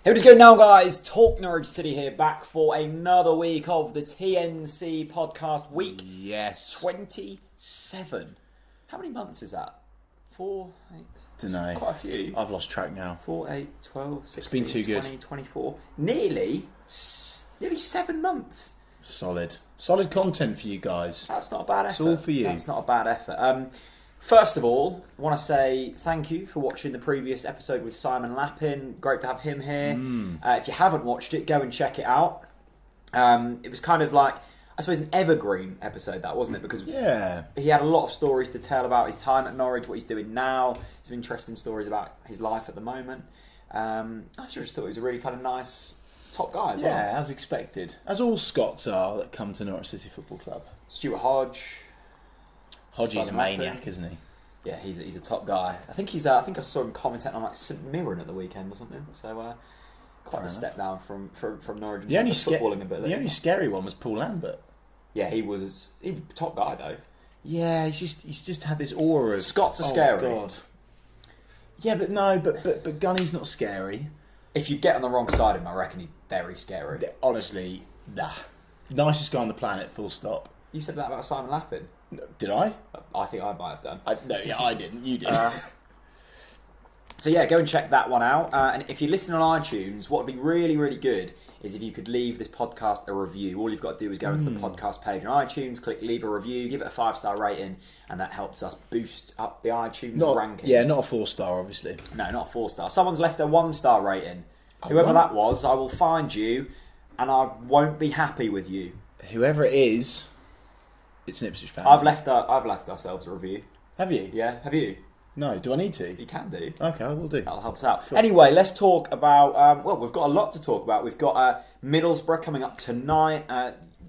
Here we go now, guys. Talk Norwich City here, back for another week of the TNC podcast. Week 27. How many months is that? 4, 8... Don't know. Quite a few. I've lost track now. 4, 8, 12, 16, it's been too 20, good. 24. Nearly 7 months. Solid content for you guys. That's not a bad effort. It's all for you. That's not a bad effort. First of all, I want to say thank you for watching the previous episode with Simon Lappin. Great to have him here. If you haven't watched it, go and check it out. It was kind of like, I suppose, an evergreen episode, that, wasn't it? Because he had a lot of stories to tell about his time at Norwich, what he's doing now, some interesting stories about his life at the moment. I just thought he was a really kind of nice top guy as well. Yeah, as expected. As all Scots are that come to Norwich City Football Club. Stuart Hodge. Hodgie's a maniac, isn't he? Yeah, he's a top guy. I think I saw him commenting on like St Mirren at the weekend or something. So quite a step down from Norwich. The only footballing a bit. The only scary one was Paul Lambert. Yeah, he was a top guy though. Yeah, he's just had this aura of Scots are scary. God. Yeah, but Gunny's not scary. If you get on the wrong side of him, I reckon he's very scary. Honestly, nah. Nicest guy on the planet, full stop. You said that about Simon Lappin. Did I? I think I might have done. No, I didn't. You did. So yeah, go and check that one out. And if you listen on iTunes, what would be really, really good is if you could leave this podcast a review. All you've got to do is go into the podcast page on iTunes, click leave a review, give it a 5-star rating, and that helps us boost up the iTunes rankings. Yeah, not a 4-star, obviously. No, not a 4-star. Someone's left a 1-star rating. Whoever that was, I will find you, and I won't be happy with you. Whoever it is, it's an Ipswich fan. I've left ourselves a review. Have you? Yeah, have you? No, do I need to? You can do. Okay, I will do. That'll help us out. Cool. Anyway, let's talk about... we've got a lot to talk about. We've got Middlesbrough coming up tonight.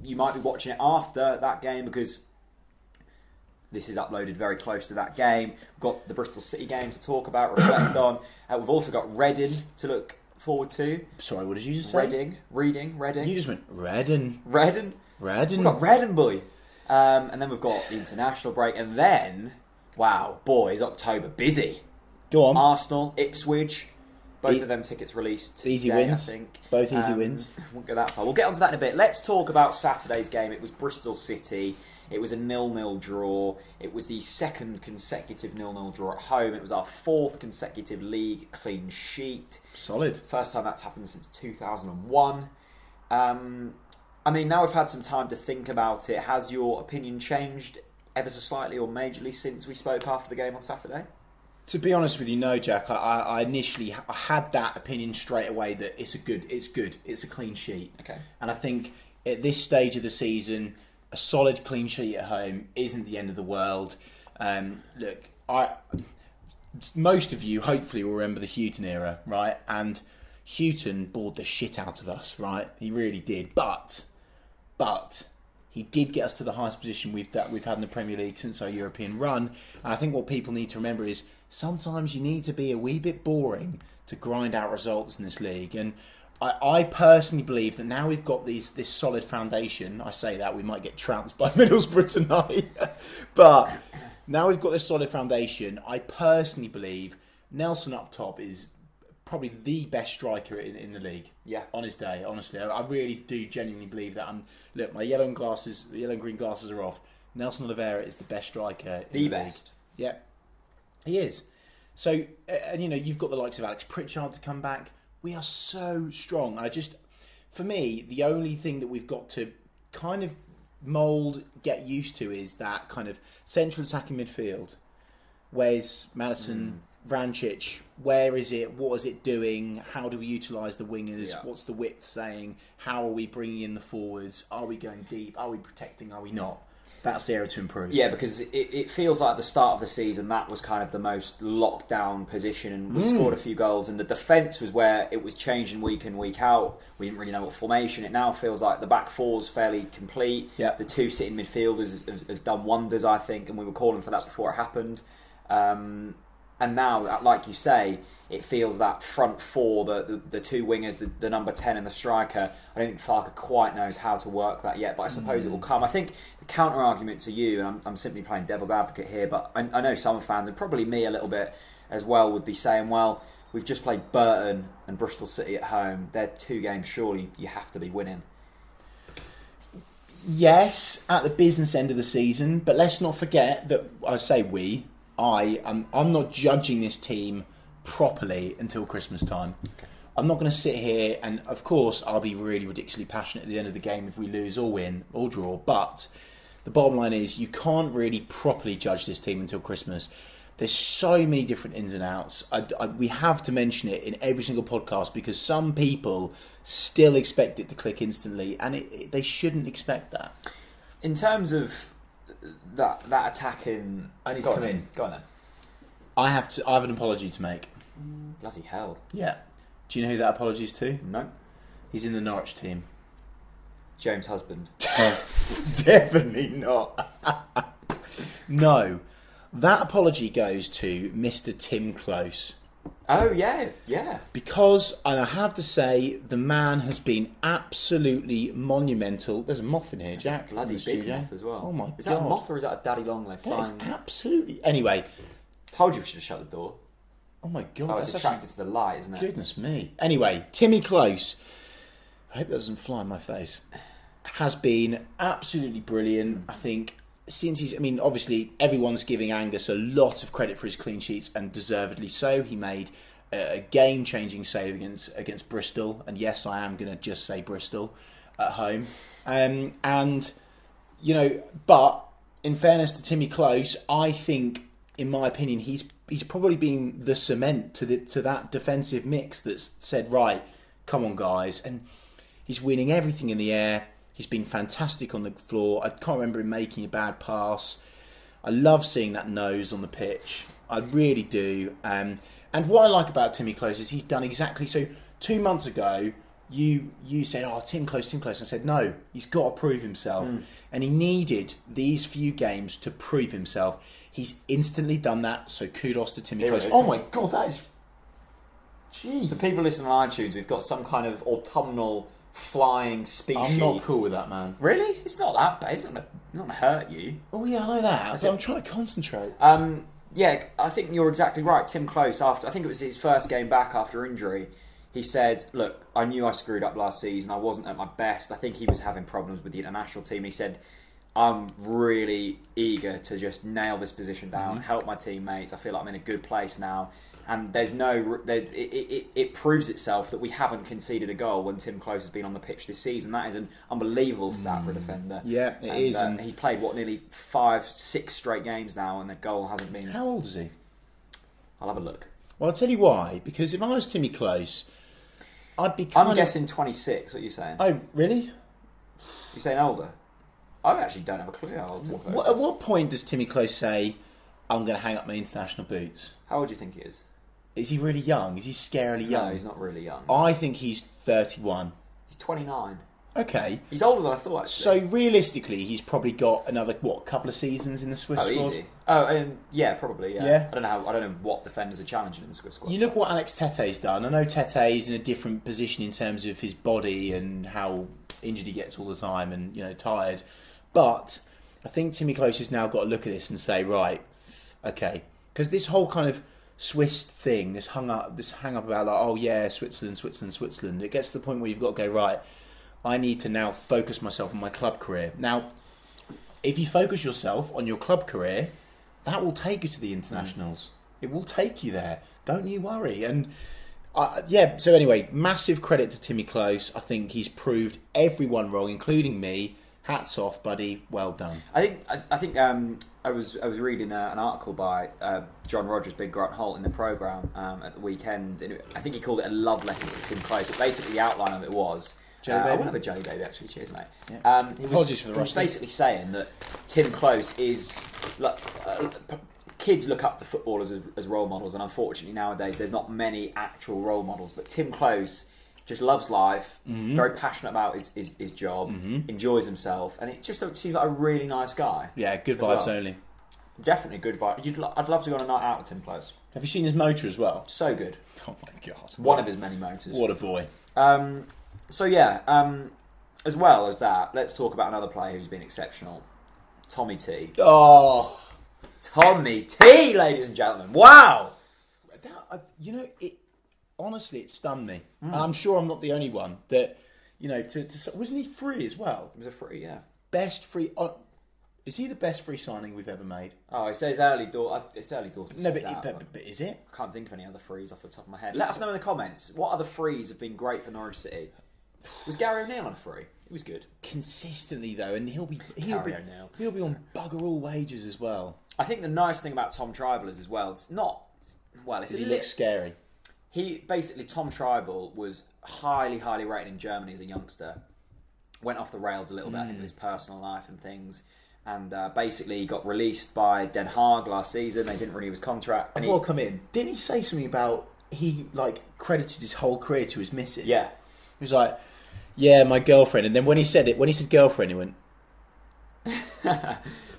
You might be watching it after that game because this is uploaded very close to that game. We've got the Bristol City game to talk about, reflect on. We've also got Reading to look forward to. Sorry, what did you just say? Reading. You just went Reading. Reading. We've got Reading, boy. And then we've got the international break. And then... Wow, boys, October busy. Go on. Arsenal, Ipswich, both of them tickets released today, easy wins. I think. Both easy wins. Won't go that far. We'll get onto that in a bit. Let's talk about Saturday's game. It was Bristol City. It was a 0-0 draw. It was the second consecutive 0-0 draw at home. It was our 4th consecutive league clean sheet. Solid. First time that's happened since 2001. I mean, now we've had some time to think about it. Has your opinion changed ever so slightly or majorly since we spoke after the game on Saturday? To be honest with you, no, Jack. I initially had that opinion straight away that it's good, it's a clean sheet. Okay. And I think at this stage of the season, a solid clean sheet at home isn't the end of the world. Look, most of you hopefully will remember the Houghton era, right? And Houghton bored the shit out of us, right? He really did. But he did get us to the highest position we've had in the Premier League since our European run. And I think what people need to remember is sometimes you need to be a wee bit boring to grind out results in this league. And I personally believe that now we've got this solid foundation. I say that, we might get trounced by Middlesbrough tonight. But now we've got this solid foundation. I personally believe Nelson up top is probably the best striker in the league. Yeah, on his day, honestly, I really do genuinely believe that. Look, my yellow and green glasses are off. Nelson Oliveira is the best striker. The best. League. Yeah, he is. So, and you've got the likes of Alex Pritchard to come back. We are so strong. For me, the only thing that we've got to kind of mould, get used to, is that kind of central attacking midfield. Where's Madison? Vrancic, where is it? What is it doing? How do we utilise the wingers? Yeah. What's the width saying? How are we bringing in the forwards? Are we going deep? Are we protecting? Are we not? That's the area to improve. Yeah, because it feels like at the start of the season that was kind of the most locked down position, and we scored a few goals, and the defence was where it was changing week in, week out. We didn't really know what formation. It now feels like the back four's fairly complete. Yeah. The 2 sitting midfielders has done wonders, I think, and we were calling for that before it happened. And now, like you say, it feels that front 4, the 2 wingers, the number 10 and the striker. I don't think Farke quite knows how to work that yet, but I suppose it will come. I think the counter argument to you, and I'm simply playing devil's advocate here, but I know some fans, and probably me a little bit as well, would be saying, well, We've just played Burton and Bristol City at home. They're 2 games surely you have to be winning. Yes, at the business end of the season, but let's not forget that I'm not judging this team properly until Christmas time. Okay. I'm not going to sit here and, of course, I'll be really ridiculously passionate at the end of the game if we lose or win or draw, but the bottom line is you can't really properly judge this team until Christmas. There's so many different ins and outs. We have to mention it in every single podcast because some people still expect it to click instantly, and they shouldn't expect that. In terms of that attacking... I need to come in. Go on then. I have an apology to make. Bloody hell. Yeah. Do you know who that apology is to? No. He's in the Norwich team. James' husband. Definitely not. No. That apology goes to Mr. Tim Close. Oh, yeah, yeah. Because, and I have to say, the man has been absolutely monumental. There's a moth in here, That's Jack. A bloody big studio. Moth as well. Oh, my God. Is that a moth or is that a daddy long leg That is flying? absolutely... Anyway. Told you we should have shut the door. Oh, my God. Oh, it's attracted to the light, isn't it? Goodness me. Anyway, Timmy Close, I hope that doesn't fly in my face, has been absolutely brilliant. I think since obviously everyone's giving Angus a lot of credit for his clean sheets, and deservedly so. He made a game-changing save against Bristol, and yes, I am going to just say Bristol at home. But in fairness to Timmy Close, I think, in my opinion, he's probably been the cement to that defensive mix that's said, right, come on, guys, and he's winning everything in the air. He's been fantastic on the floor. I can't remember him making a bad pass. I love seeing that nose on the pitch. I really do. And what I like about Timmy Close is he's done exactly so. 2 months ago, you said, "Oh, Tim Close." I said, "No, he's got to prove himself," and he needed these few games to prove himself. He's instantly done that. So kudos to Timmy Close. Oh my God, that is. Jeez. For people listening on iTunes, we've got some kind of autumnal flying species. I'm not cool with that, man. Really? It's not that bad. It's not going to hurt you. Oh yeah, I know that. But I'm trying to concentrate. Yeah, I think you're exactly right. Tim Close, I think it was his first game back after injury, he said, look, I knew I screwed up last season. I wasn't at my best. I think he was having problems with the international team. He said, I'm really eager to just nail this position down, help my teammates. I feel like I'm in a good place now. And there's it proves itself that we haven't conceded a goal when Tim Close has been on the pitch this season. That is an unbelievable stat for a defender. Yeah, it is. And he's played, nearly 5-6 straight games now, and the goal hasn't been... How old is he? I'll have a look. Well, I'll tell you why. Because if I was Timmy Close, I'd be I'm guessing 26, what are you saying? Oh, really? You're saying older? I actually don't have a clue how old Tim Close is. At what point does Timmy Close say, I'm going to hang up my international boots? How old do you think he is? Is he really young? Is he scarily young? No, he's not really young. I think he's 31. He's 29. Okay. He's older than I thought, actually. So realistically, he's probably got another, couple of seasons in the Swiss squad? Easy. Oh, yeah, probably, yeah. Yeah? I don't know what defenders are challenging in the Swiss squad. You look what Alex Tete's done. I know Tete's in a different position in terms of his body and how injured he gets all the time and, tired. But I think Timmy Close has now got to look at this and say, right, okay. Because this whole kind of Swiss thing, this hang up about like, oh yeah, Switzerland. It gets to the point where you've got to go, right, I need to now focus myself on my club career. Now, if you focus yourself on your club career, that will take you to the internationals. It will take you there. Don't you worry. And so anyway, massive credit to Timmy Close. I think he's proved everyone wrong, including me. Hats off, buddy. Well done. I think I was reading an article by John Rogers, Big Grant Holt in the programme at the weekend. And I think he called it a love letter to Tim Close. But basically, the outline of it was... Jelly baby? I want to have a jelly baby, actually. Cheers, mate. Yeah. Apologies for the He was basically saying that Tim Close is... kids look up to footballers as role models, and unfortunately nowadays there's not many actual role models. But Tim Close just loves life, very passionate about his job, enjoys himself, and it just seems like a really nice guy. Yeah, good vibes only. Definitely good vibes. I'd love to go on a night out with Tim Close. Have you seen his motor as well? So good. Oh my God. One of his many motors. What a boy. As well as that, let's talk about another player who's been exceptional. Tommy T. Oh. Tommy T, ladies and gentlemen. Wow! honestly, it stunned me. And I'm sure I'm not the only one that, wasn't he free as well? It was a free, yeah. Best free. Is he the best free signing we've ever made? Oh, it says early door. It's early doors. No, but is it? I can't think of any other frees off the top of my head. Let us know in the comments what other frees have been great for Norwich City. Was Gary O'Neill on a free? It was good Consistently though, and he'll be on bugger all wages as well. I think the nice thing about Tom Tribal is as well. It's not It's he looks scary. Tom Tribal was highly rated in Germany as a youngster. Went off the rails a little bit, I think, with his personal life and things. And basically, he got released by Den Haag last season. They didn't renew his contract. And before come in, didn't he say something about he credited his whole career to his missus? Yeah, he was like, "Yeah, my girlfriend." And then when he said girlfriend, he went.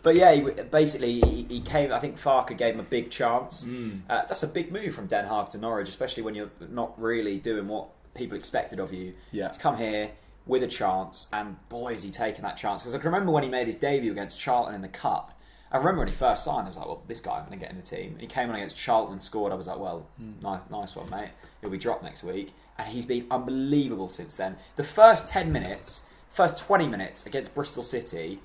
But yeah, he came. I think Farke gave him a big chance. That's a big move from Den Haag to Norwich, especially when you're not really doing what people expected of you. Yeah, to come here with a chance, and boy, has he taken that chance. Because I can remember when he made his debut against Charlton in the Cup. I remember when he first signed, I was like, well, this guy, I'm going to get in the team. And he came on against Charlton and scored. I was like, well, nice one, mate. He'll be dropped next week. And he's been unbelievable since then. The first 10 minutes, first 20 minutes against Bristol City,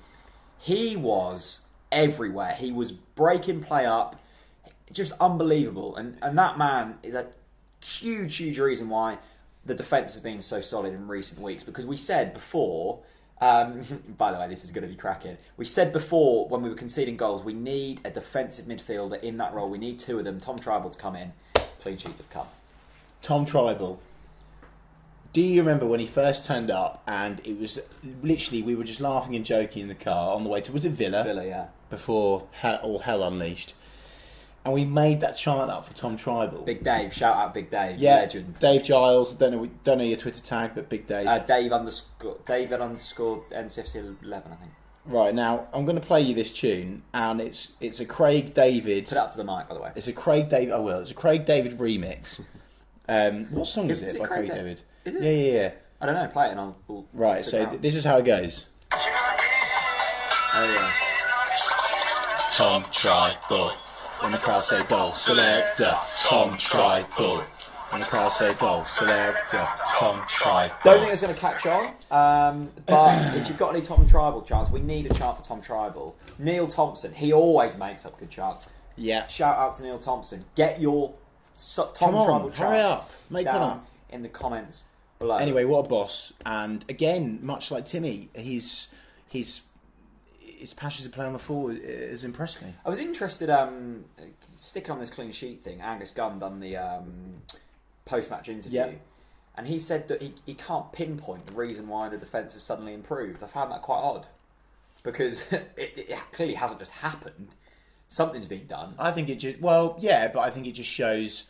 he was everywhere. He was breaking play up, just unbelievable. And that man is a huge reason why the defence has been so solid in recent weeks, because we said before, by the way, this is going to be cracking. We said before when we were conceding goals, we need a defensive midfielder in that role. We need two of them. Tom Tribal to come in. Clean sheets have come. Tom Tribal. Do you remember when he first turned up and it was literally, we were just laughing and joking in the car on the way to, was it Villa? Villa, yeah. Before all hell unleashed. And we made that chant up for Tom Tribal. Big Dave, shout out Big Dave, yeah, legend. Dave Giles, don't know your Twitter tag, but Big Dave. David _NCFC 11, I think. Right, now I'm going to play you this tune, and it's a Craig David. Put it up to the mic, by the way. It's a Craig David. I will. It's a Craig David remix. What song is it by Craig David? Is it? Yeah. I don't know. Play it, and we'll right. So this is how it goes. Oh yeah. Tom Tribal. When the crowd say goal, selector, Tom Tribal. When the crowd say goal, selector, Tom Tribal. Don't think it's going to catch on, but if you've got any Tom Tribal chants, we need a chant for Tom Tribal. Neil Thompson, he always makes up good chants. Yeah. Shout out to Neil Thompson. Get your Tom Tribal chants. Hurry up. Make one up. In the comments below. Anyway, what a boss. And again, much like Timmy, his passion to play on the forward has impressed me. I was interested, sticking on this clean sheet thing, Angus Gunn done the post-match interview, yep. And he said that he can't pinpoint the reason why the defence has suddenly improved. I found that quite odd, because it clearly hasn't just happened. Something's been done. I think it just, well, yeah, but I think it just shows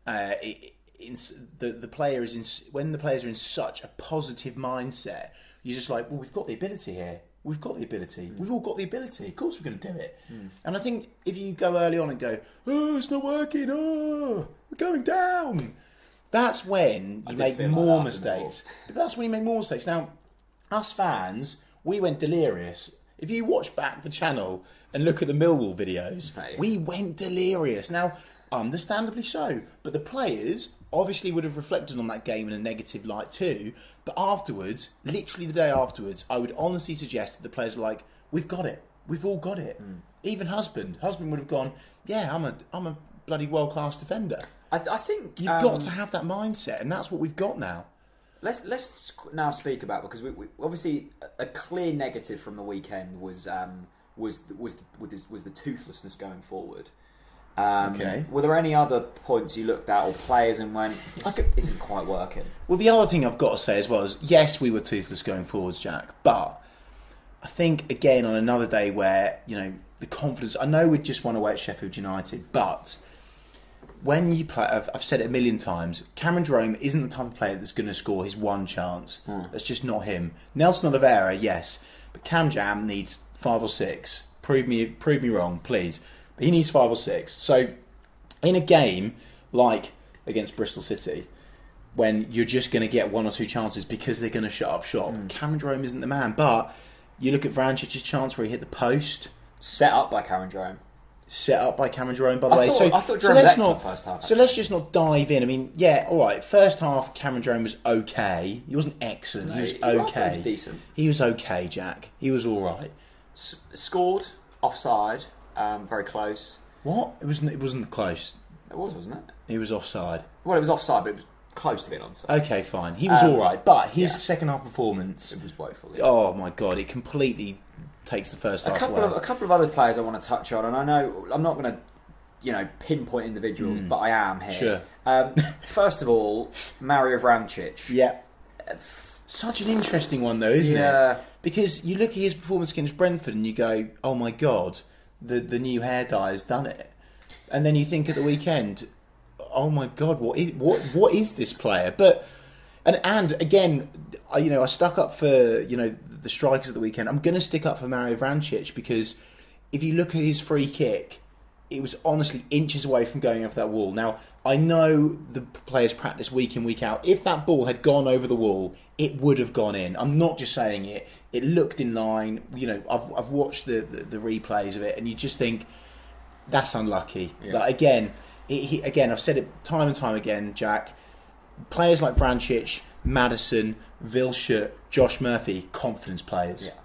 the player is in, when the players are in such a positive mindset, you're just like, well, we've got the ability here. We've got the ability. We've all got the ability. Of course we're going to do it. And I think if you go early on and go, oh, it's not working. Oh, we're going down. That's when you make more mistakes. But that's when you make more mistakes. Now, us fans, we went delirious. If you watch back the channel and look at the Millwall videos, we went delirious. Now, understandably so. But the players obviously would have reflected on that game in a negative light too. But afterwards, literally the day afterwards, I would honestly suggest that the players are like, we've got it. We've all got it. Even Husband would have gone, yeah, I'm a bloody world-class defender. I think you've got to have that mindset, and that's what we've got now. Let's now speak about, because we obviously a clear negative from the weekend was the toothlessness going forward. Okay. Were there any other points you looked at, or players and went, this isn't quite working? Well, the other thing I've got to say as well is, yes, we were toothless going forwards, Jack, but I think, again, on another day where, the confidence, I know we just won away at Sheffield United, but when you play, I've said it a million times, Cameron Jerome isn't the type of player that's going to score his one chance. That's just not him. Nelson Oliveira, yes, but Cam Jam needs 5 or 6. Prove me wrong, please. But he needs 5 or 6. So, in a game like against Bristol City, when you're just going to get 1 or 2 chances because they're going to shut up shop, Cameron Jerome isn't the man. But you look at Vrancic's chance where he hit the post. Set up by Cameron Jerome. set up by Cameron Jerome, by the way. I thought Jerome was excellent first half. So let's just not dive in. I mean, yeah, all right. First half, Cameron Jerome was okay. He wasn't excellent. He was okay. He was decent. He was okay, Jack. He was all right. Scored offside, very close. What? It wasn't close. It was, wasn't it? He was offside. Well, it was offside, but it was close to being onside. Okay, fine. He was all right, but his second half performance, it was woeful. Yeah. Oh my god, it completely takes the first half away. A couple of other players I want to touch on, and I know I'm not going to, pinpoint individuals, but I am here. Sure. First of all, Mario Vrancic. Yeah. Such an interesting one, though, isn't it? Because you look at his performance against Brentford and you go, "Oh my god, the new hair dye has done it," and then you think at the weekend, "Oh my god, what is this player?" But and again, I stuck up for the strikers at the weekend. I'm going to stick up for Mario Vrancic because if you look at his free kick, it was honestly inches away from going over that wall. Now, I know the players practice week in, week out. If that ball had gone over the wall, it would have gone in. I'm not just saying it. It looked in line. I've watched the replays of it, and you just think that's unlucky. Yeah. Like, again, I've said it time and time again, Jack. Players like Vrancic, Maddison, Vilshut, Josh Murphy, confidence players. Yeah.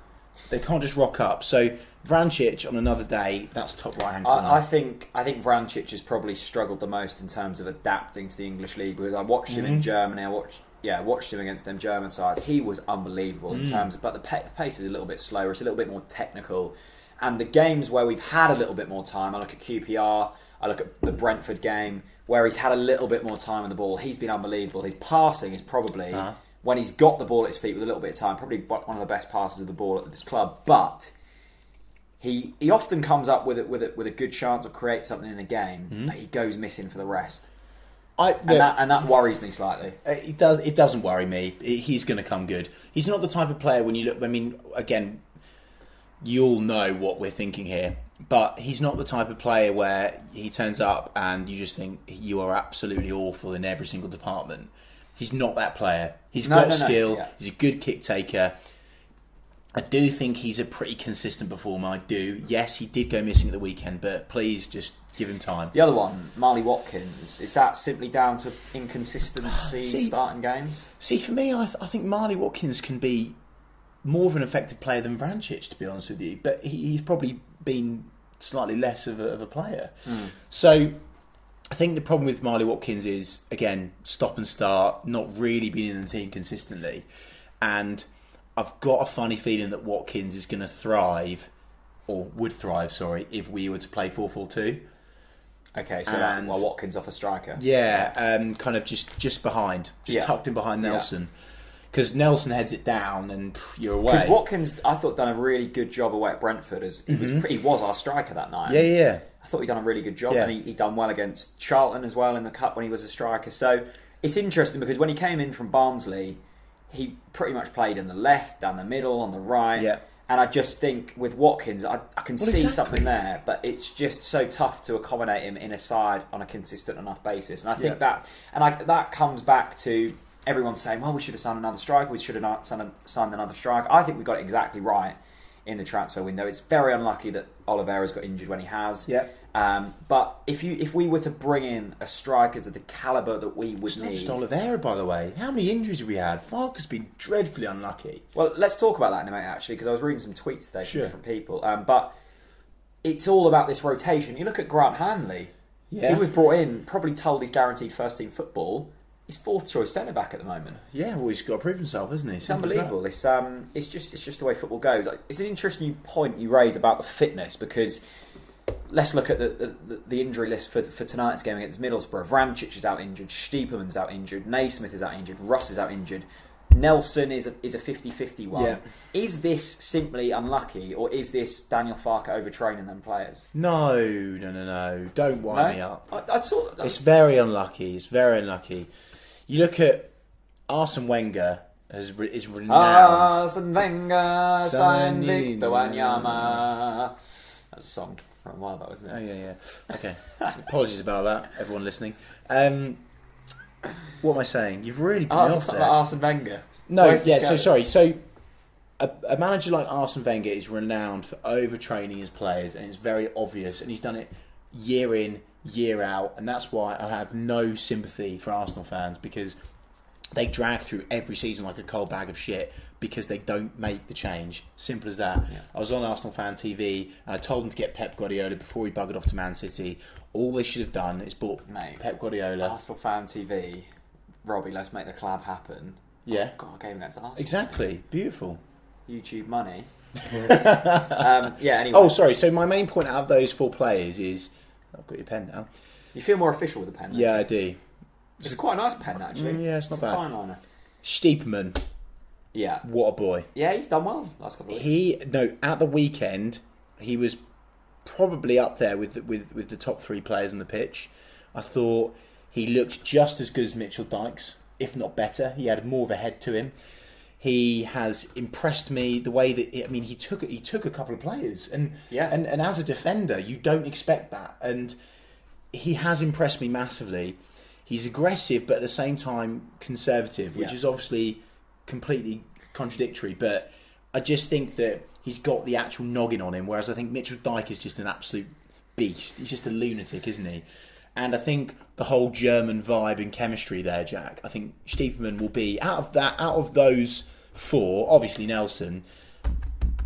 They can't just rock up. So Vrancic on another day, that's top right hand corner. I think Vrancic has probably struggled the most in terms of adapting to the English league, because I watched him in Germany. I watched him against them German sides. He was unbelievable in terms of, but the pace is a little bit slower. It's a little bit more technical. And the games where we've had a little bit more time, I look at QPR, I look at the Brentford game, where he's had a little bit more time on the ball. He's been unbelievable. His passing is probably, when he's got the ball at his feet with a little bit of time, probably one of the best passes of the ball at this club. But he often comes up with a good chance or creates something in a game, but he goes missing for the rest. That worries me slightly. It does. It doesn't worry me. He's going to come good. He's not the type of player when you look. I mean, again, you all know what we're thinking here, but he's not the type of player where he turns up and you just think you are absolutely awful in every single department. He's not that player. He's got skill. Yeah. He's a good kick taker. I do think he's a pretty consistent performer. I do. Yes, he did go missing at the weekend, but please just give him time. The other one, Marley Watkins, is that simply down to inconsistency starting games? See, for me, I think Marley Watkins can be more of an effective player than Vrancic, to be honest with you. But he's probably been slightly less of a player. So I think the problem with Marley Watkins is, again, stop and start, not really being in the team consistently. And I've got a funny feeling that Watkins is going to thrive, or would thrive, if we were to play 4-4-2. Okay, so Watkins off a striker. Yeah, kind of just behind, tucked in behind Nelson. Because Nelson heads it down and you're away. Because Watkins, I thought, done a really good job away at Brentford. He was our striker that night. Yeah. I thought he'd done a really good job, and he done well against Charlton as well in the Cup when he was a striker. So it's interesting because when he came in from Barnsley, he pretty much played in the left, down the middle, on the right. Yeah. And I just think with Watkins, I can see something there, but it's just so tough to accommodate him in a side on a consistent enough basis. And I think that comes back to everyone saying, well, we should have signed another striker, we should have signed another striker. I think we got it exactly right in the transfer window. It's very unlucky that Oliveira's got injured when he has. Yeah. But if we were to bring in a striker to the calibre that we would need... It's not just Oliveira, by the way. How many injuries have we had? Farke's been dreadfully unlucky. Well, let's talk about that in a minute, actually, because I was reading some tweets today from different people. But it's all about this rotation. You look at Grant Hanley. Yeah. He was brought in, probably told he's guaranteed first-team football. He's fourth choice centre back at the moment. Yeah, well, he's got to prove himself, hasn't he? It's unbelievable. It's just the way football goes. It's an interesting point you raise about the fitness, because let's look at the injury list for tonight's game against Middlesbrough. Vrancic is out injured, Stiepermann's out injured, Naismith is out injured, Russ is out injured. Nelson is a 50-50 one. Yeah. Is this simply unlucky, or is this Daniel Farke overtraining them players? No. Don't wind me up. It's very unlucky. You look at Arsene Wenger is renowned. Arsene Wenger, San Victor Wanyama. That's a song from a while back, wasn't it? Oh, yeah. Okay. Apologies about that, everyone listening. What am I saying? You've really put me off there. Arsene Wenger. No, yeah, so sorry. So, a manager like Arsene Wenger is renowned for overtraining his players, and it's very obvious, and he's done it year in, year out, and that's why I have no sympathy for Arsenal fans, because they drag through every season like a cold bag of shit because they don't make the change. Simple as that. Yeah. I was on Arsenal Fan TV and I told them to get Pep Guardiola before he buggered off to Man City. All they should have done is bought Pep Guardiola. Arsenal Fan TV, Robbie, let's make the collab happen. Yeah. Oh, God, I gave him that to Arsenal. Exactly. Beautiful. YouTube money. Yeah, anyway. Oh, sorry. So my main point out of those 4 players is... I've got your pen now. You feel more official with the pen? Yeah, I do. It's quite a nice pen, actually. Yeah, it's not bad. Fine liner. Stiepermann. Yeah. What a boy. Yeah, he's done well the last couple of weeks. At the weekend, he was probably up there with the top 3 players on the pitch. I thought he looked just as good as Mitchell Dykes, if not better. He had more of a head to him. He has impressed me the way that he took a couple of players, and as a defender, you don't expect that, and he has impressed me massively. He's aggressive, but at the same time conservative, which is obviously completely contradictory. But I just think that he's got the actual noggin on him, whereas I think Mitchell Dijk is just an absolute beast. He's just a lunatic, isn't he? And I think the whole German vibe and chemistry there, Jack. I think Stiepermann will be out of those 4. Obviously Nelson.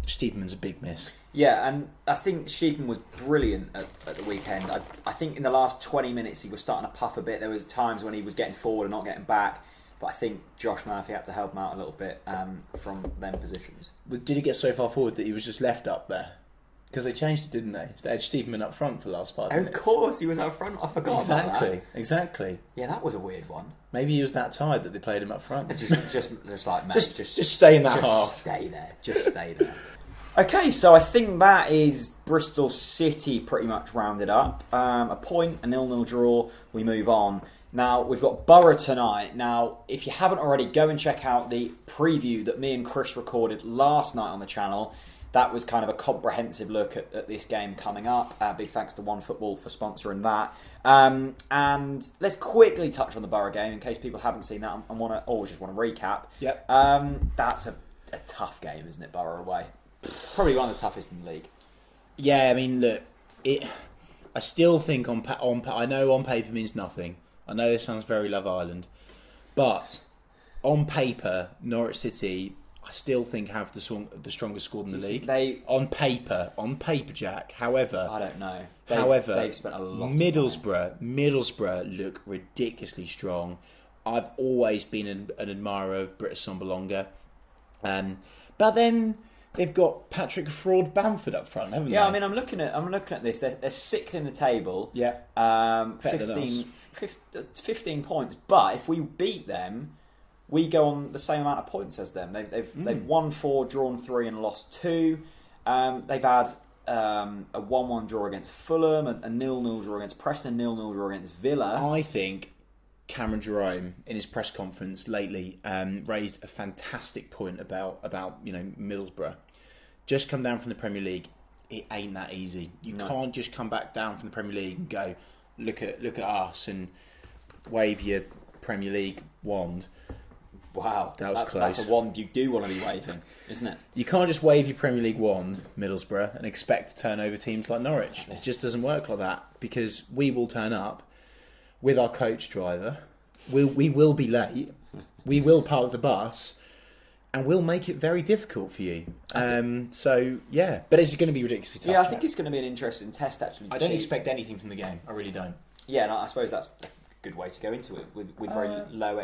Stiepermann's a big miss. Yeah, and I think Stiepermann was brilliant at the weekend. I think in the last 20 minutes he was starting to puff a bit. There was times when he was getting forward and not getting back. But I think Josh Murphy had to help him out a little bit from them positions. But did he get so far forward that he was just left up there? Because they changed it, didn't they? They had Stiepermann up front for the last 5 minutes. Of course, he was up front. I forgot about that. Exactly. Yeah, that was a weird one. Maybe he was that tired that they played him up front. just like, mate, just stay in that half. Stay there. Just stay there. Okay, so I think that is Bristol City pretty much rounded up. A point, a 0-0 draw, we move on. Now, we've got Boro tonight. Now, if you haven't already, go and check out the preview that me and Chris recorded last night on the channel. That was kind of a comprehensive look at this game coming up. Big thanks to OneFootball for sponsoring that. And let's quickly touch on the Boro game in case people haven't seen that and just want to recap. Yep. That's a tough game, isn't it, Boro away? Probably one of the toughest in the league. Yeah, I mean, look, I still think I know on paper means nothing. I know this sounds very Love Island, but on paper, Norwich City, I still think have the strongest squad in the league. On paper, Jack. However, I don't know. They've spent a lot. Middlesbrough look ridiculously strong. I've always been an admirer of Britt Assombalonga, but then they've got Patrick Fraud Bamford up front, haven't they? Yeah, I mean, I'm looking at this. They're 6th in the table. Yeah. 15 points. But if we beat them, we go on the same amount of points as them. They've won 4, drawn 3, and lost 2. They've had a 1-1 draw against Fulham, a 0-0 draw against Preston, a 0-0 draw against Villa. I think Cameron Jerome, in his press conference lately, raised a fantastic point about Middlesbrough. Just come down from the Premier League. It ain't that easy. You can't just come back down from the Premier League and go, look at us and wave your Premier League wand. Wow, close. That's a wand you do want to be waving, isn't it? You can't just wave your Premier League wand, Middlesbrough, and expect to turn over teams like Norwich. It just doesn't work like that, because we will turn up with our coach driver. We will be late. We will park the bus, and we'll make it very difficult for you. So yeah, but it's going to be ridiculously tough. Yeah, I think it's going to be an interesting test. Actually, I don't expect anything from the game. I really don't. Yeah, no, I suppose that's a good way to go into it with very low.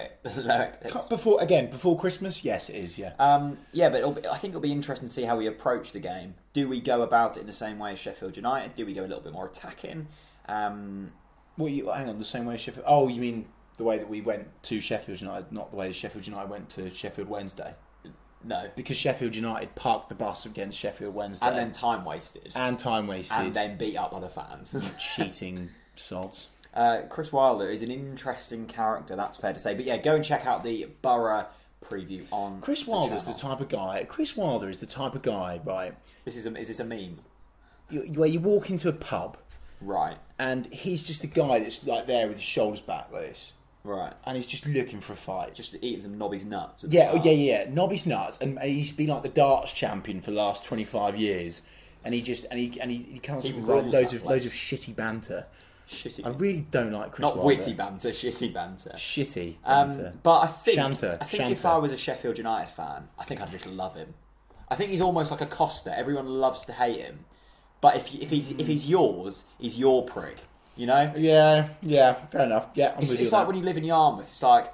Before Christmas. Yes, it is. Yeah. But I think it'll be interesting to see how we approach the game. Do we go about it in the same way as Sheffield United? Do we go a little bit more attacking? Hang on, the same way as Sheffield... Oh, you mean the way that we went to Sheffield United, not the way Sheffield United went to Sheffield Wednesday? No. Because Sheffield United parked the bus against Sheffield Wednesday. And then time wasted. And then beat up other fans. You cheating sods. Chris Wilder is an interesting character, that's fair to say. But yeah, go and check out the Boro preview on Chris Wilder is the type of guy... right? Is this a meme? Where you walk into a pub... Right. And he's just a guy that's like there with his shoulders back like this. Right. And he's just looking for a fight. Just eating some Nobby's nuts. Yeah. Nobby's nuts, and he's been like the darts champion for the last 25 years. And he comes up with loads of shitty banter. I really don't like Chris Not Wilder. witty banter, shitty banter. Shitty banter. But I think Shanter. If I was a Sheffield United fan, I think I'd just love him. I think he's almost like a Costa. Everyone loves to hate him. But if he's yours, he's your prick. You know? Yeah, fair enough. Yeah, it's like when you live in Yarmouth. It's like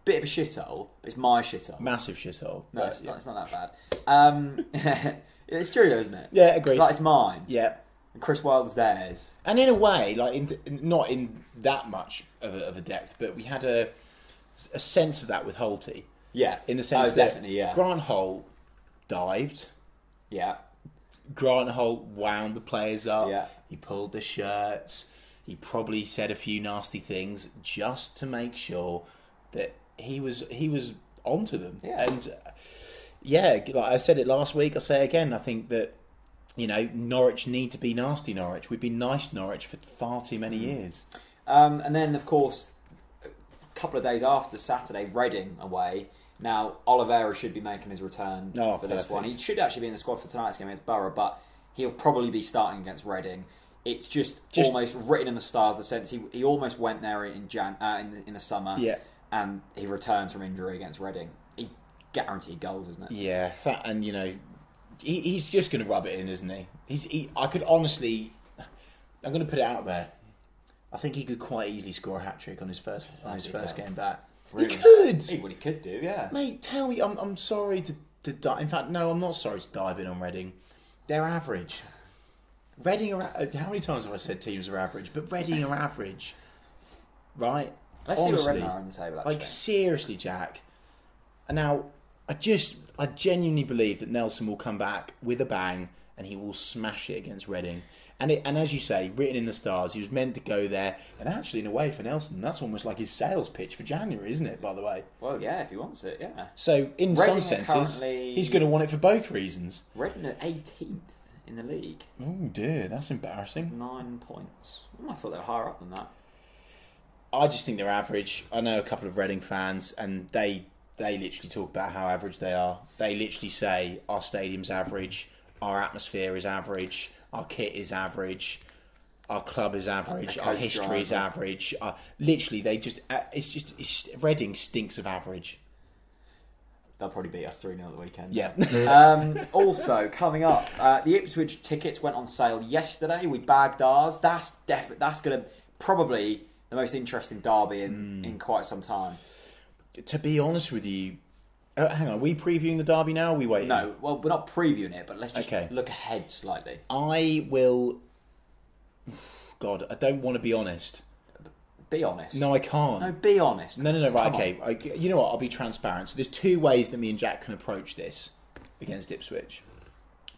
bit of a shithole, but it's my shithole. Massive shithole. No, it's not that bad. It's true though, isn't it? Yeah, agreed. Like it's mine. Yeah. And Chris Wilder's theirs. And in a way, like not in that much of a depth, but we had a sense of that with Holty. Yeah. In the sense that definitely, yeah. Grant Holt dived. Yeah. Grant Holt wound the players up. Yeah. He pulled the shirts. He probably said a few nasty things just to make sure that he was onto them. Yeah. And like I said it last week, I'll say it again. I think that, Norwich need to be nasty Norwich. We've been nice Norwich for far too many years. And then, of course, a couple of days after Saturday, Reading away. Now, Oliveira should be making his return for this one. He should actually be in the squad for tonight's game against Boro, but he'll probably be starting against Reading. It's just almost written in the stars, the sense he almost went there in the summer, and he returns from injury against Reading. He guaranteed goals, isn't it? Yeah, and he's just going to rub it in, isn't he? I could honestly, I'm going to put it out there. I think he could quite easily score a hat trick on his first game back. Really? He could. He could do, yeah. Mate, tell me, I'm sorry to dive. In fact, no, I'm not sorry to dive in on Reading. They're average. Reading are. How many times have I said teams are average? But Reading are average, right? Let's see what Reading are on the table. Actually. Like seriously, Jack. And now, I genuinely believe that Nelson will come back with a bang and he will smash it against Reading. And as you say, written in the stars, he was meant to go there. And actually, in a way, for Nelson, that's almost like his sales pitch for January, isn't it, by the way? Well, yeah, if he wants it, yeah. So, in some senses, he's going to want it for both reasons. Reading are 18th in the league. Oh, dear, that's embarrassing. 9 points. I thought they were higher up than that. I just think they're average. I know a couple of Reading fans, and they literally talk about how average they are. They literally say, our stadium's average, our atmosphere is average, our kit is average, our club is average, our history is average. Literally, Reading stinks of average. They'll probably beat us 3-0 at the weekend. Yeah. Also, coming up, the Ipswich tickets went on sale yesterday. We bagged ours. That's going to probably the most interesting derby in quite some time. To be honest with you, hang on, are we previewing the derby now? Or are we waiting? No, well, we're not previewing it, but let's just look ahead slightly. I will. God, I don't want to be honest. Be honest. No, I can't. No, be honest. No, right, okay. You know what? I'll be transparent. So there's two ways that me and Jack can approach this against Ipswich.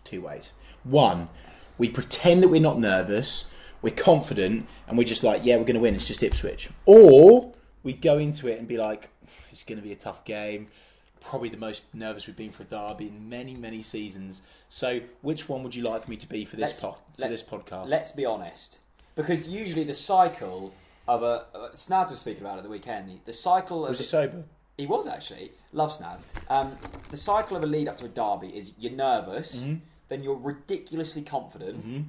Two ways. One, we pretend that we're not nervous, we're confident, and we're just like, yeah, we're going to win. It's just Ipswich. Or we go into it and be like, it's going to be a tough game. Probably the most nervous we've been for a derby in many, many seasons. So, which one would you like me to be for this podcast? Let's be honest, because usually the cycle of Snads was speaking about it at the weekend. The cycle of was he sober? He was actually. Love Snads. The cycle of a lead up to a derby is you're nervous, then you're ridiculously confident,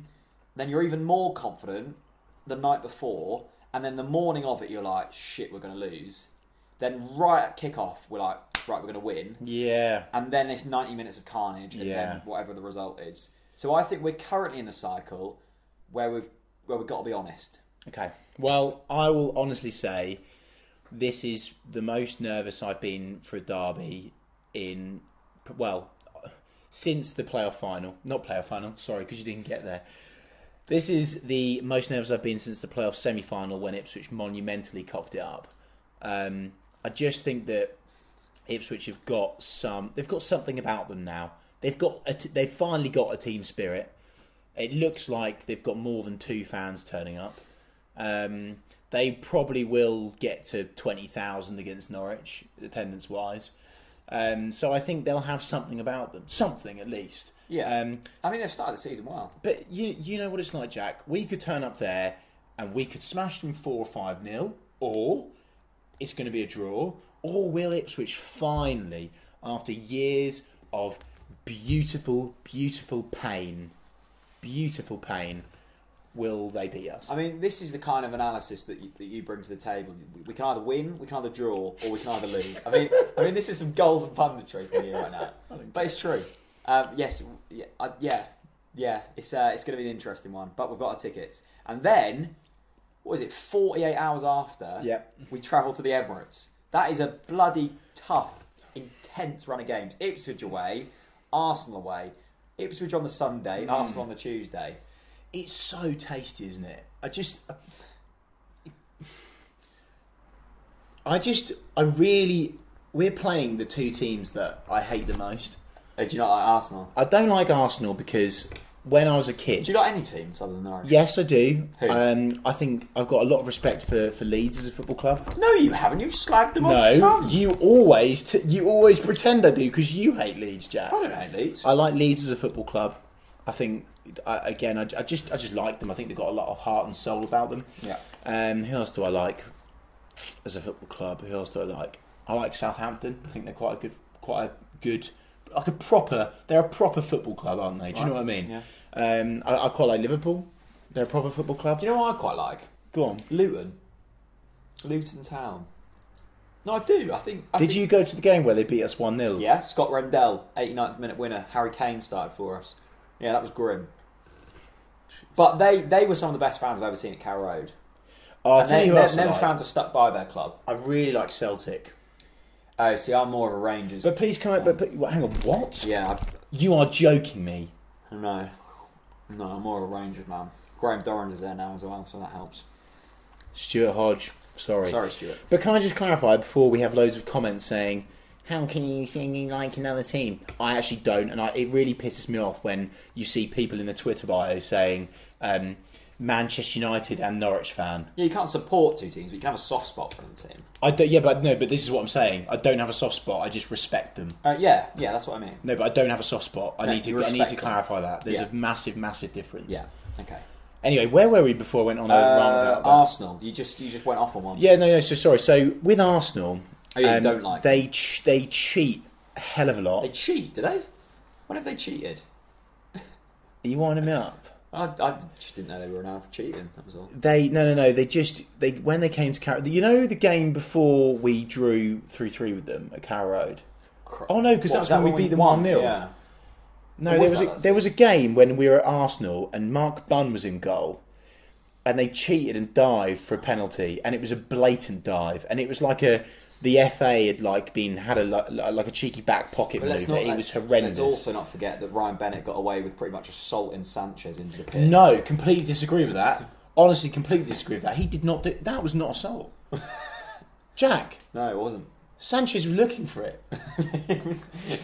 then you're even more confident the night before, and then the morning of it you're like, shit, we're going to lose. Then right at kick-off, we're like, right, we're going to win. Yeah. And then it's 90 minutes of carnage, and then whatever the result is. So I think we're currently in the cycle where we've got to be honest. Okay. Well, I will honestly say this is the most nervous I've been for a derby since the playoff final. Not playoff final, sorry, because you didn't get there. This is the most nervous I've been since the playoff semi-final when Ipswich monumentally cocked it up. I just think that Ipswich have got something about them now. They've finally got a team spirit. It looks like they've got more than 2 fans turning up. They probably will get to 20,000 against Norwich, attendance-wise. So I think they'll have something about them. Something, at least. Yeah. I mean, they've started the season well. But you know what it's like, Jack. We could turn up there and we could smash them 4 or 5-0, or it's going to be a draw? Or will Ipswich finally, after years of beautiful, beautiful pain, will they beat us? I mean, this is the kind of analysis that you bring to the table. We can either win, we can either draw, or we can either lose. I mean, this is some golden punditry from you right now, but it's true. Yes, yeah. It's going to be an interesting one, but we've got our tickets, and then what is it? 48 hours after, we travel to the Emirates. That is a bloody tough, intense run of games. Ipswich away, Arsenal away. Ipswich on the Sunday, Arsenal on the Tuesday. It's so tasty, isn't it? We're playing the two teams that I hate the most. Do you not like Arsenal? I don't like Arsenal because when I was a kid... Do you like any teams other than Norwich? Yes, I do. Who? I think I've got a lot of respect for Leeds as a football club. No, you haven't. You've slagged them all the time. No, you always pretend I do because you hate Leeds, Jack. I don't hate Leeds. I like Leeds as a football club. I think... I just like them. I think they've got a lot of heart and soul about them. Yeah. Who else do I like as a football club? Who else do I like? I like Southampton. I think they're quite a good, like a proper. They're a proper football club, aren't they? Do you know what I mean? Yeah. I quite like Liverpool. They're a proper football club. Do you know what I quite like? Go on. Luton Town. No, I do. Did you go to the game where they beat us 1-0? Yeah. Scott Rendell, 89th minute winner. Harry Kane started for us. Yeah, that was grim. But they were some of the best fans I've ever seen at Carrow Road. I'll tell you who else I them like. fans are stuck by their club. I really like Celtic. Oh, see, I'm more of a Rangers. But please come out. But hang on, what? Yeah. You are joking me. No, I'm more of a Rangers man. Graham Dorrans is there now as well, so that helps. Stuart Hodge, sorry, Stuart. But can I just clarify before we have loads of comments saying, how can you say you like another team? I actually don't, and it really pisses me off when you see people in the Twitter bio saying Manchester United and Norwich fan. Yeah, you can't support two teams, but you can have a soft spot for the team. But this is what I'm saying. I don't have a soft spot. I just respect them. Yeah, that's what I mean. No, but I don't have a soft spot. I need to clarify that. There's a massive, massive difference. Yeah. Okay. Anyway, where were we before I went on a rant about that? Arsenal. You just went off on one. Yeah, no. So sorry. So with Arsenal, you don't like they cheat a hell of a lot. They cheat, do they? When have they cheated? Are you winding me up? I just didn't know they were renowned for cheating. That was all. No. They when they came to Carrow, you know the game before we drew 3-3 with them at Carrow Road. Oh no, because that's when we beat them 1-0. Yeah. No, there was a game when we were at Arsenal and Mark Bunn was in goal, and they cheated and dived for a penalty, and it was a blatant dive, and it was like the FA had a cheeky back pocket move. It was horrendous. Let's also not forget that Ryan Bennett got away with pretty much assaulting Sanchez into the pit. No, completely disagree with that. Honestly, completely disagree with that. He did not do that. Was not assault. Jack. No, it wasn't. Sanchez was looking for it.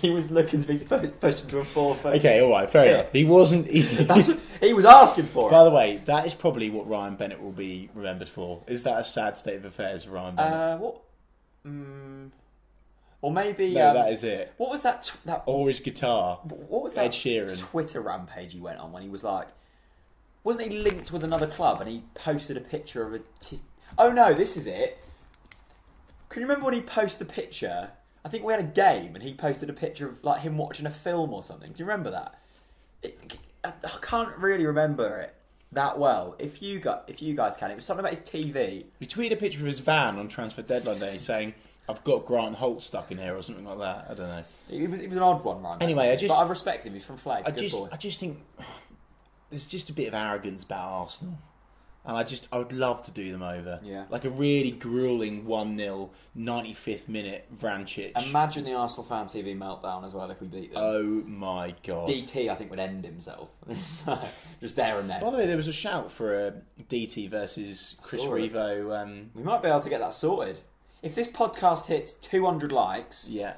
he was looking to be pushed into a 4-foot. Okay, all right, fair enough. He wasn't. That's what he was asking for. By the way, that is probably what Ryan Bennett will be remembered for. Is that a sad state of affairs for Ryan Bennett? What? Or maybe... No, that is it. What was that... Or his guitar. What was that Ed Sheeran. Twitter rampage he went on when he was like... Wasn't he linked with another club and he posted a picture of a... Oh no, this is it. Can you remember when he posted a picture? I think we had a game and he posted a picture of like him watching a film or something. Do you remember that? I can't really remember it that well. If you guys can, it was something about his TV. He tweeted a picture of his van on transfer deadline day saying, "I've got Grant Holt stuck in here" or something like that. I don't know. It was an odd one, right? Anyway, but I respect him. He's from Flag. I just think there's just a bit of arrogance about Arsenal. And I would love to do them over. Yeah. Like a really gruelling 1-0, 95th minute Vrancic. Imagine the Arsenal fan TV meltdown as well if we beat them. Oh my God. DT, I think, would end himself. Just there and then. By the way, there was a shout for a DT versus Chris Revo. We might be able to get that sorted. If this podcast hits 200 likes... Yeah.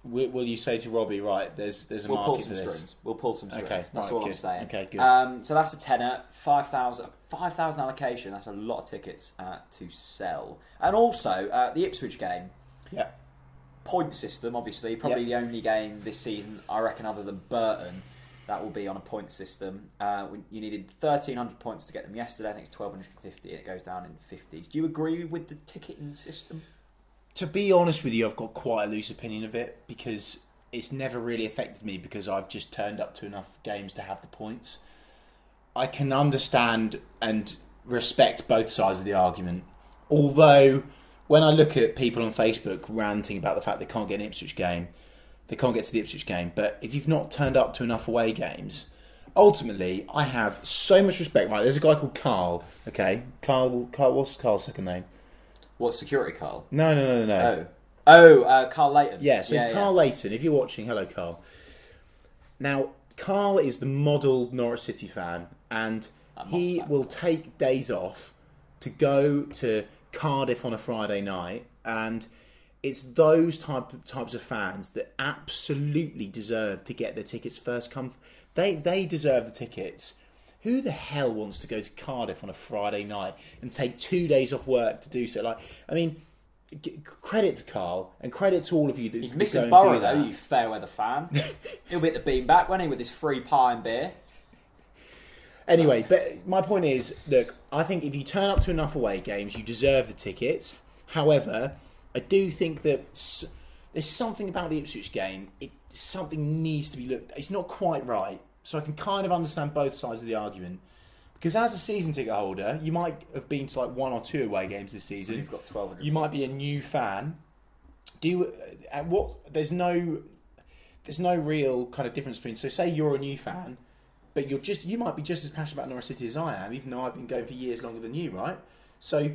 Will you say to Robbie, right, there's a market for this? We'll pull some strings. Okay, that's all I'm saying. Okay, good. So that's a tenner, 5,000 allocation. That's a lot of tickets to sell. And also, the Ipswich game. Yeah. Point system, obviously. Probably the only game this season, I reckon, other than Burton, that will be on a point system. You needed 1,300 points to get them yesterday. I think it's 1,250 and it goes down in 50s. Do you agree with the ticketing system? To be honest with you, I've got quite a loose opinion of it because it's never really affected me because I've just turned up to enough games to have the points. I can understand and respect both sides of the argument. Although, when I look at people on Facebook ranting about the fact they can't get an Ipswich game, they can't get to the Ipswich game, but if you've not turned up to enough away games, ultimately, I have so much respect. Right, there's a guy called Carl, okay? Carl, what's Carl's second name? What, security Carl? No. Carl Layton. Yeah, so Carl Layton, if you're watching, hello Carl. Now, Carl is the model Norwich City fan, and he will take days off to go to Cardiff on a Friday night, and it's those types of fans that absolutely deserve to get their tickets first come. They deserve the tickets. Who the hell wants to go to Cardiff on a Friday night and take 2 days off work to do so? Like, I mean, credit to Carl and credit to all of you that he's missing Boro though, you fair weather fan. He'll be at the beanbag, won't he, with his free pie and beer? Anyway, but my point is, look, I think if you turn up to enough away games, you deserve the tickets. However, I do think that there's something about the Ipswich game. Something needs to be looked. It's not quite right. So I can kind of understand both sides of the argument. Because as a season ticket holder, you might have been to like 1 or 2 away games this season. You've got 12. You might be a new fan. There's no real kind of difference between. So say you're a new fan, but you might be just as passionate about Norwich City as I am, even though I've been going for years longer than you, right? So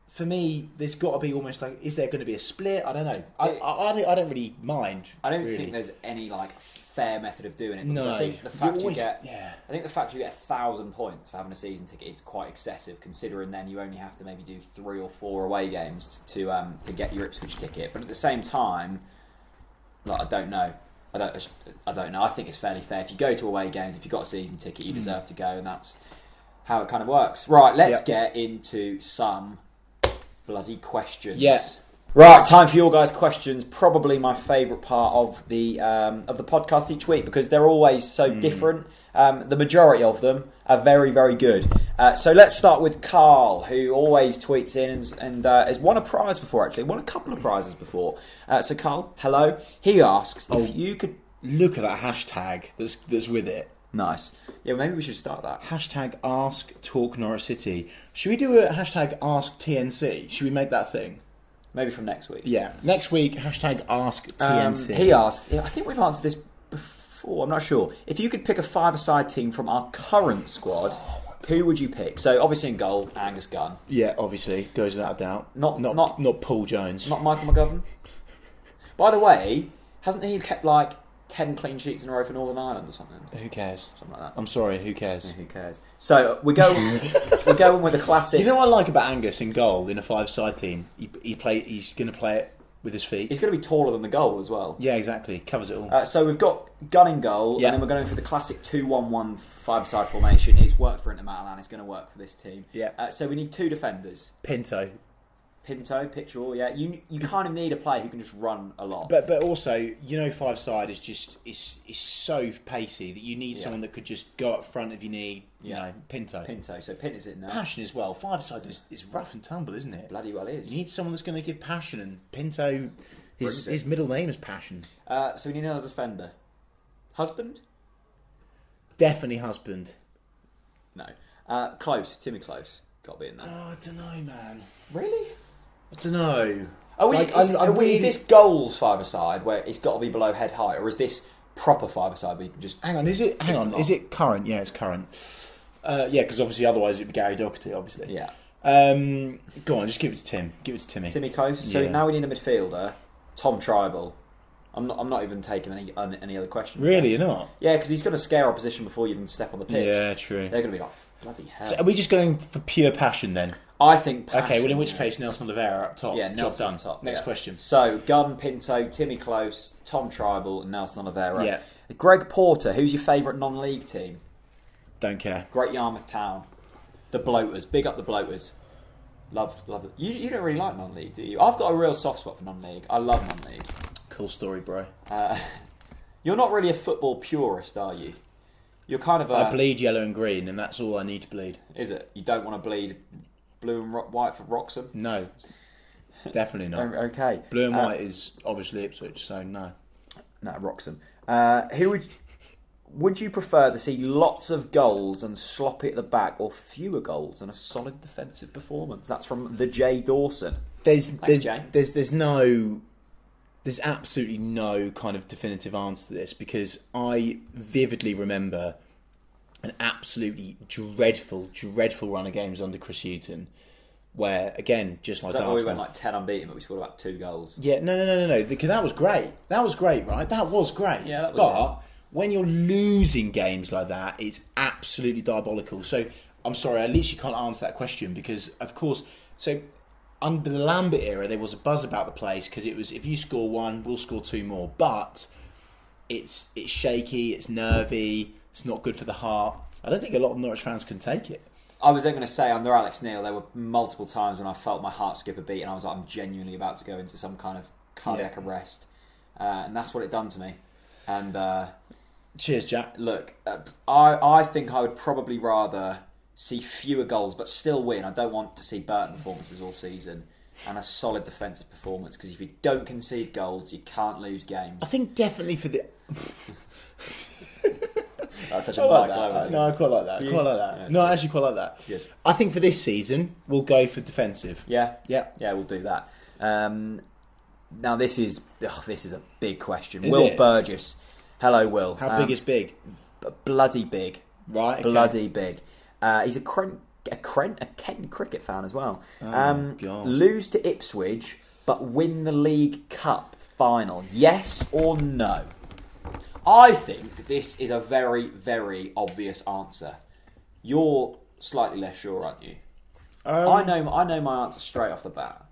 for me, there's got to be almost like, is there going to be a split? I don't know. I don't really mind. I don't really think there's any like fair method of doing it. Because no, I think the fact you get 1,000 points for having a season ticket, it's quite excessive. Considering then you only have to maybe do 3 or 4 away games to get your Ipswich ticket. But at the same time, like I don't know. I don't know. I think it's fairly fair. If you go to away games, if you've got a season ticket, you deserve to go, and that's how it kind of works. Right, let's get into some bloody questions. Yeah. Right, time for your guys' questions. Probably my favourite part of the podcast each week because they're always so different. The majority of them are very, very good. So let's start with Carl, who always tweets in and has won a prize before, actually. Won a couple of prizes before. So Carl, hello. He asks if you could... Look at that hashtag that's with it. Nice. Yeah, maybe we should start that. Hashtag Ask Talk Norwich City. Should we do a hashtag Ask TNC? Should we make that thing? Maybe from next week. Yeah. Next week, hashtag Ask TNC. He asked, I think we've answered this before, I'm not sure. If you could pick a 5-a-side team from our current squad, who would you pick? So obviously in goal, Angus Gunn. Yeah, obviously. Goes without a doubt. Not Paul Jones. Not Michael McGovern. By the way, hasn't he kept like 10 clean sheets in a row for Northern Ireland or something? Who cares? Something like that. I'm sorry, who cares? Yeah, who cares? So we're going with a classic. You know what I like about Angus in goal in a 5-side team? He's going to play it with his feet. He's going to be taller than the goal as well. Yeah, exactly. Covers it all. So we've got Gunn in goal, and then we're going for the classic 2-1-1 5-side formation. It's worked for Inter Milan. It's going to work for this team. Yeah. So we need 2 defenders. Pinto, picture, yeah. You kind of need a player who can just run a lot. But also, 5-side is so pacey that you need someone that could just go up front if you need. You know, Pinto. So Pinto's in there. Passion as well. 5-side is rough and tumble, isn't it? Bloody well is. You need someone that's going to give passion, and Pinto, his middle name is Passion. So we need another defender. Husband? Definitely husband. No. Close. Timmy Close. Got to be in there. Oh, I don't know, man. Really? I don't know. Is this goals 5-a-side where it's got to be below head height, or is this proper 5-a-side where you can just... Hang on, is it current? Yeah, it's current. Because obviously otherwise it'd be Gary Doherty, obviously. Yeah. Go on, just give it to Tim. Give it to Timmy. Timmy Close. So now we need a midfielder. Tom Tribal. I'm not even taking any other questions. Really, you're not? Yeah, because he's going to scare opposition before you even step on the pitch. Yeah, true. They're going to be like, bloody hell. So are we just going for pure passion then? I think passion. Okay, well in which case Nelson Oliveira up top. Yeah, Nelson Job done. top. Next question. So Gunn, Pinto, Timmy Close, Tom Tribal, and Nelson Oliveira. Yeah. Greg Porter, who's your favourite non-league team? Don't care. Great Yarmouth Town. The Bloaters. Big up the Bloaters. Love it. You don't really like non-league, do you? I've got a real soft spot for non-league. I love non-league. Cool story, bro. You're not really a football purist, are you? You're kind of I bleed yellow and green, and that's all I need to bleed. Is it? You don't want to bleed blue and white for Wroxham? No. Definitely not. Okay. Blue and white is obviously Ipswich, so no. No, Wroxham. Would you prefer to see lots of goals and sloppy at the back, or fewer goals and a solid defensive performance? That's from the J Dawson. There's absolutely no kind of definitive answer to this, because I vividly remember an absolutely dreadful run of games under Chris Hughton, where, again, just like Arsenal, we went like 10 unbeaten, but we scored about 2 goals. Yeah, no, because that was great. That was great, right? That was great. Yeah, that was But when you're losing games like that, it's absolutely diabolical. So, I'm sorry, I literally can't answer that question because, of course, so under the Lambert era, there was a buzz about the place because it was, if you score 1, we'll score 2 more. But it's shaky, it's nervy, it's not good for the heart. I don't think a lot of Norwich fans can take it. I was then going to say, under Alex Neil, there were multiple times when I felt my heart skip a beat and I was like, I'm genuinely about to go into some kind of cardiac arrest. And that's what it done to me. And cheers, Jack. Look, I think I would probably rather see fewer goals but still win. I don't want to see Burton performances all season, and a solid defensive performance, because if you don't concede goals, you can't lose games. I think definitely for the... That's such a bad climate. No, I quite like that. I actually quite like that. Good. I think for this season, we'll go for defensive. Yeah, we'll do that. Now this is a big question. Will Burgess, hello Will. How big is big? Bloody big. Right. Okay. Bloody big. He's a Kent cricket fan as well. God. Lose to Ipswich, but win the League Cup final. Yes or no? I think this is a very, very obvious answer. You're slightly less sure, aren't you? I know my answer straight off the bat.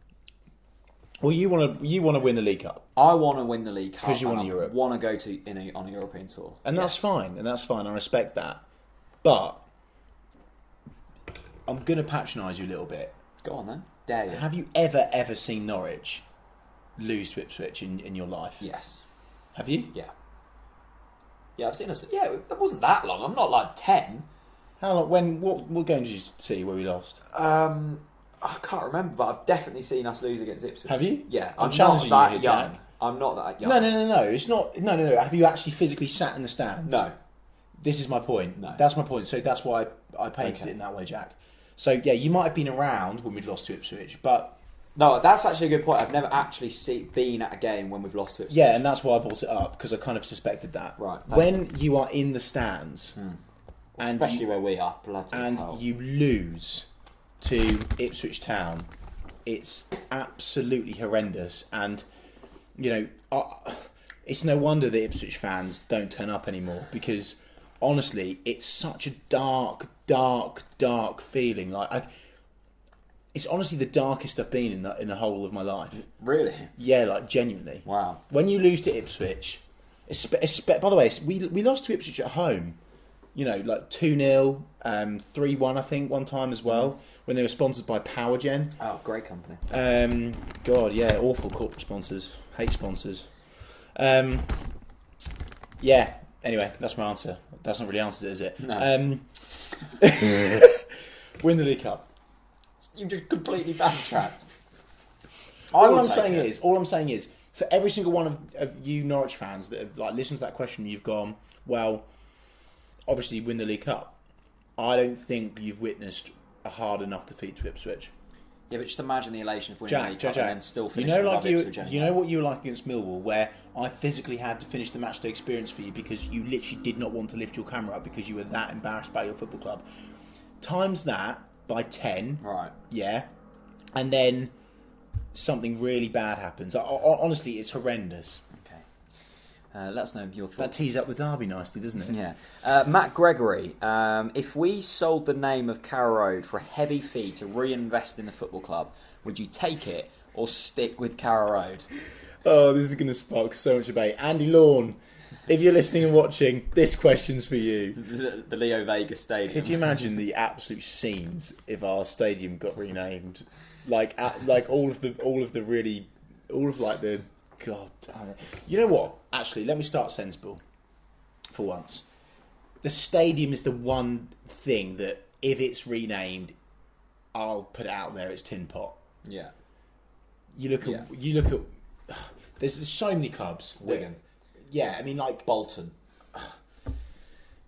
Well, you want to win the League Cup. I want to win the League Cup because you want Europe. I want to go on a European tour, and that's fine. I respect that, but I'm going to patronise you a little bit. Go on then. Dare you? Have you ever seen Norwich lose to Ipswich in your life? Yes. Have you? Yeah. Yeah, I've seen us. Yeah, that wasn't that long. I'm not like 10. How long? What game did you see where we lost? I can't remember, but I've definitely seen us lose against Ipswich. Have you? Yeah, I'm challenging you here, young. Jack. I'm not that young. No. It's not. No. Have you actually physically sat in the stands? No. This is my point. No. That's my point. So that's why I painted it in that way, Jack. So yeah, you might have been around when we'd lost to Ipswich, but no, that's actually a good point. I've never actually been at a game when we've lost to Ipswich. Yeah, and that's why I brought it up, because I kind of suspected that. Right. When you are in the stands, and especially where we are, bloody hell, you lose to Ipswich Town, it's absolutely horrendous. And it's no wonder that Ipswich fans don't turn up anymore, because honestly, it's such a dark feeling. It's honestly the darkest I've been in the whole of my life. Really? Yeah, like genuinely. Wow. When you lose to Ipswich, by the way, we lost to Ipswich at home. Like 2-0, 3-1, I think, one time as well, when they were sponsored by PowerGen. Oh, great company. God, yeah, awful corporate sponsors. Hate sponsors. Yeah, anyway, that's my answer. That's not really answered it, is it? No. Win the League Cup. You just completely backtracked. All I'm saying is, for every single one of you Norwich fans that have listened to that question, you've gone, well, obviously win the League Cup. I don't think you've witnessed a hard enough defeat to Ipswich. Yeah, but just imagine the elation of winning the League Cup and then still finishing Ipswich. You know what you were like against Millwall, where I physically had to finish the matchday experience for you because you literally did not want to lift your camera up because you were that embarrassed about your football club. Times that by 10. Right. Yeah. And then something really bad happens. Honestly, it's horrendous. Okay. Let us know your thoughts. That tees up the derby nicely, doesn't it? Yeah. Matt Gregory, if we sold the name of Carrow Road for a heavy fee to reinvest in the football club, would you take it or stick with Carrow Road? Oh, this is going to spark so much debate. Andy Lawn, if you're listening and watching, this question's for you. The Leo Vega Stadium. Could you imagine the absolute scenes if our stadium got renamed? Like all of the God damn it. You know what? Actually, let me start sensible for once. The stadium is the one thing that, if it's renamed, I'll put it out there, it's Tin Pot. Yeah. you look at. There's so many clubs. Wigan. Yeah, I mean, like Bolton.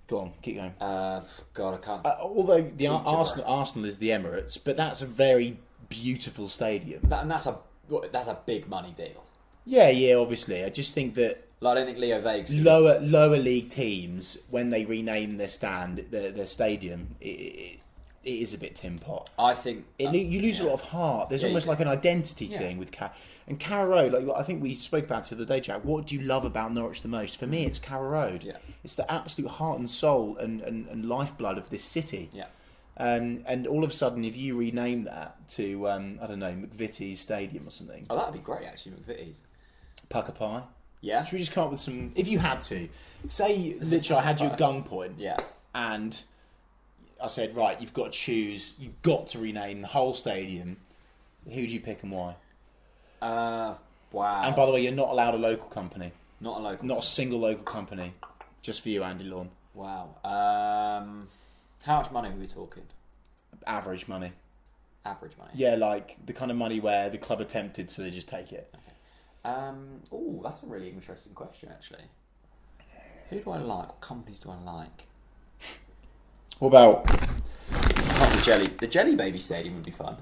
Go on, keep going. God, I can't. Although the Arsenal is the Emirates, but that's a very beautiful stadium. And that's a big money deal. Yeah, obviously. I just think that I don't think Leo Vague's lower league teams, when they rename their stadium, it is a bit tin pot. I think you lose a lot of heart. There's almost like an identity thing with Carrow Road. Like I think we spoke about it the other day, Jack. What do you love about Norwich the most? For me, it's Carrow Road. Yeah. It's the absolute heart and soul and lifeblood of this city. Yeah. And all of a sudden, if you rename that to I don't know, McVitie's Stadium or something. Oh, that'd be great, actually, McVitie's. Pucker Pie. Yeah. Should we just come up with some? If you had to, say literally, I had you at gunpoint. Yeah. And I said, right, you've got to choose. You've got to rename the whole stadium. Who do you pick and why? Wow. And by the way, you're not allowed a local company. Not a local. Not a single local company. Just for you, Andy Lawn. Wow. How much money are we talking? Average money. Average money. Yeah, like the kind of money where the club are tempted, so they just take it. Okay. Oh, that's a really interesting question, actually. Who do I like? What companies do I like? What about the Jelly Baby Stadium would be fun.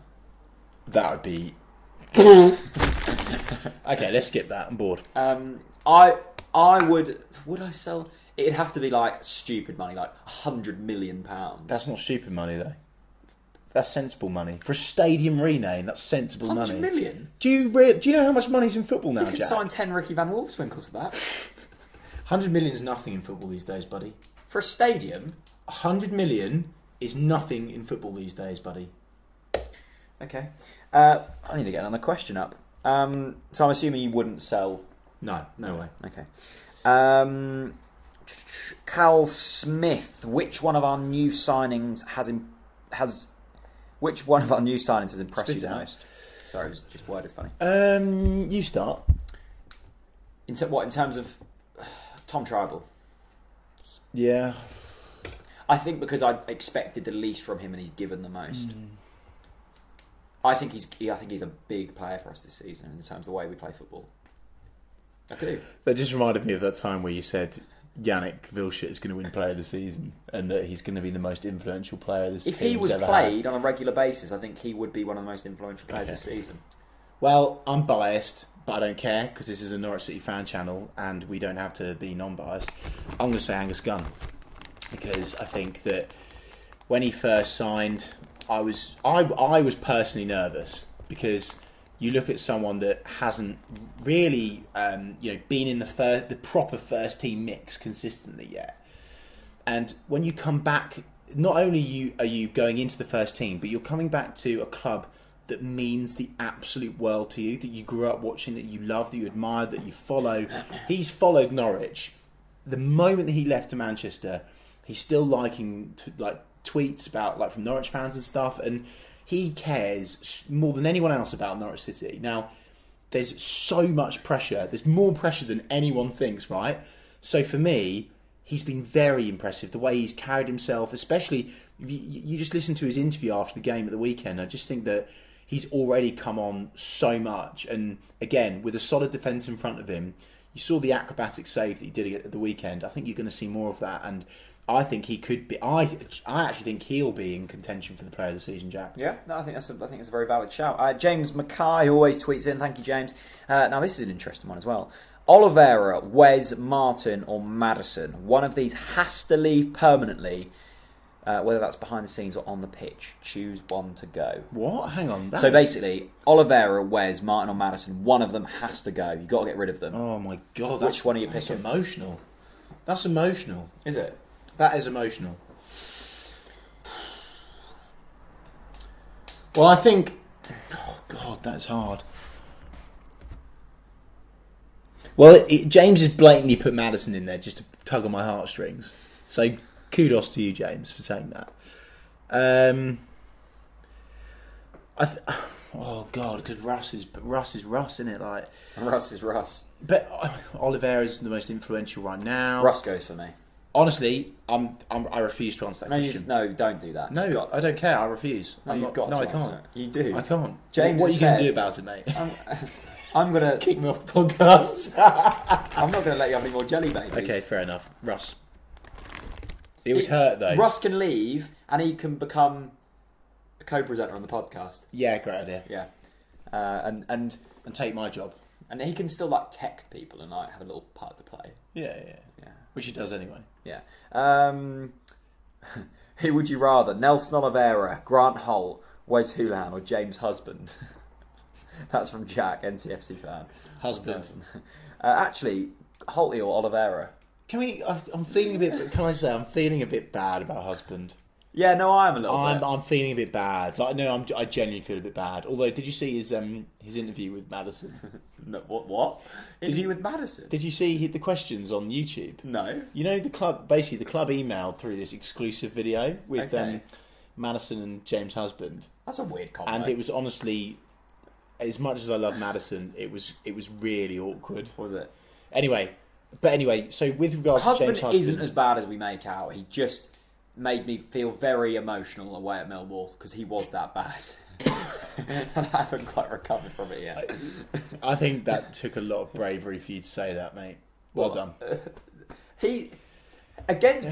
That would be. Okay, let's skip that. I'm bored. I would I sell? It'd have to be like stupid money, like £100 million. That's not stupid money though. That's sensible money for a stadium rename. That's sensible money. 100 million. Do you know how much money's in football now, You could Jack? sign 10 Ricky Van Wolfswinkles for that. 100 million is nothing in football these days, buddy. For a stadium, 100 million is nothing in football these days, buddy. Okay. I need to get another question up. So I'm assuming you wouldn't sell. No way. Okay. Cal Smith. Which one of our new signings has impressed you the most? Sorry, it was just worded funny. You start. In terms of Tom Tribal? Yeah. I think because I expected the least from him and he's given the most. I think he's a big player for us this season in terms of the way we play football. I do. That just reminded me of that time where you said Yannick Vilchet is going to win Player of the Season and that he's going to be the most influential player this team's ever had. If he was played on a regular basis, I think he would be one of the most influential players this season. Well, I'm biased, but I don't care because this is a Norwich City fan channel and we don't have to be non-biased. I'm going to say Angus Gunn because I think that when he first signed, I was personally nervous because you look at someone that hasn't really been in the proper first team mix consistently yet, and when you come back, not only are you going into the first team, but you're coming back to a club that means the absolute world to you, that you grew up watching, that you love, that you admire, that you follow. He's followed Norwich. The moment that he left to Manchester, he's still liking tweets about from Norwich fans and stuff, and he cares more than anyone else about Norwich City. Now, there's so much pressure. There's more pressure than anyone thinks, right? So for me, he's been very impressive. The way he's carried himself, especially you just listen to his interview after the game at the weekend. I just think that he's already come on so much. And again, with a solid defence in front of him, you saw the acrobatic save that he did at the weekend. I think you're going to see more of that. And I think he could be. I actually think he'll be in contention for the Player of the Season, Jack. Yeah, no, I think it's a very valid shout. James Mackay, who always tweets in, thank you, James. Now this is an interesting one as well. Oliveira, Wes, Martin, or Maddison. One of these has to leave permanently, whether that's behind the scenes or on the pitch. Choose one to go. What? Hang on. So basically, Oliveira, Wes, Martin, or Maddison. One of them has to go. You've got to get rid of them. Oh my god! Which one are you picking? That's emotional. That's emotional. Is it? That is emotional. Well, I think... Oh, God, that's hard. Well, James has blatantly put Maddison in there just to tug on my heartstrings. So, kudos to you, James, for saying that. Oh, God, because Russ is Russ, isn't it? Russ is Russ. But Oliveira is the most influential right now. Russ goes for me. Honestly, I refuse to answer that question. No, don't do that. No, I don't care. I refuse. No, you've got to I answer can't. it. You do. I can't. James, what are you going to do about it, mate? I'm going to kick me off the podcast. I'm not going to let you have any more jelly babies. Okay, fair enough. Russ. It would hurt though. Russ can leave and he can become a co-presenter on the podcast. Yeah, great idea. Yeah, and take my job. And he can still like text people and like have a little part to play. Yeah. Which he does anyway. Yeah. Who would you rather? Nelson Oliveira, Grant Holt, Wes Houlihan, or James Husband? That's from Jack, NCFC fan. Husband. Actually, Holty or Oliveira? I'm feeling a bit. Can I say I'm feeling a bit bad about Husband? Yeah, no, I am a little bit. I'm feeling a bit bad. Like, no, I genuinely feel a bit bad. Although, did you see his interview with Madison? No, what? Interview with Madison? Did you see the questions on YouTube? No. You know, the club emailed through this exclusive video with Madison and James Husband. That's a weird comment. And it was honestly, as much as I love Madison, it was really awkward. Was it? Anyway, so with regards to James Husband, isn't as bad as we make out. He just made me feel very emotional away at Millwall because he was that bad. And I haven't quite recovered from it yet. I think that took a lot of bravery for you to say that, mate. Well done. He against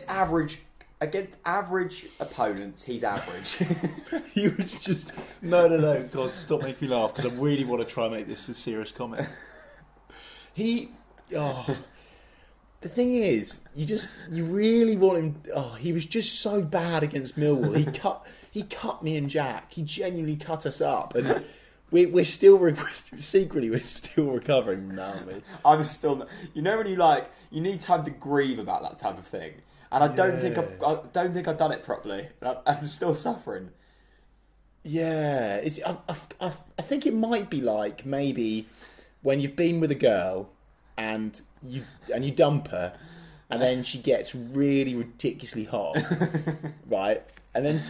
average opponents, he's average. He was just no. God, stop making me laugh because I really want to try and make this a serious comment. The thing is, you really want him. Oh, he was just so bad against Millwall. He cut me and Jack. He genuinely cut us up, and we're still secretly recovering from that, aren't we? I'm still. You know when you need time to grieve about that type of thing, and I don't think I've done it properly. I'm still suffering. Yeah, I think it might be like maybe when you've been with a girl. And you dump her, and then she gets really ridiculously hot, right? And then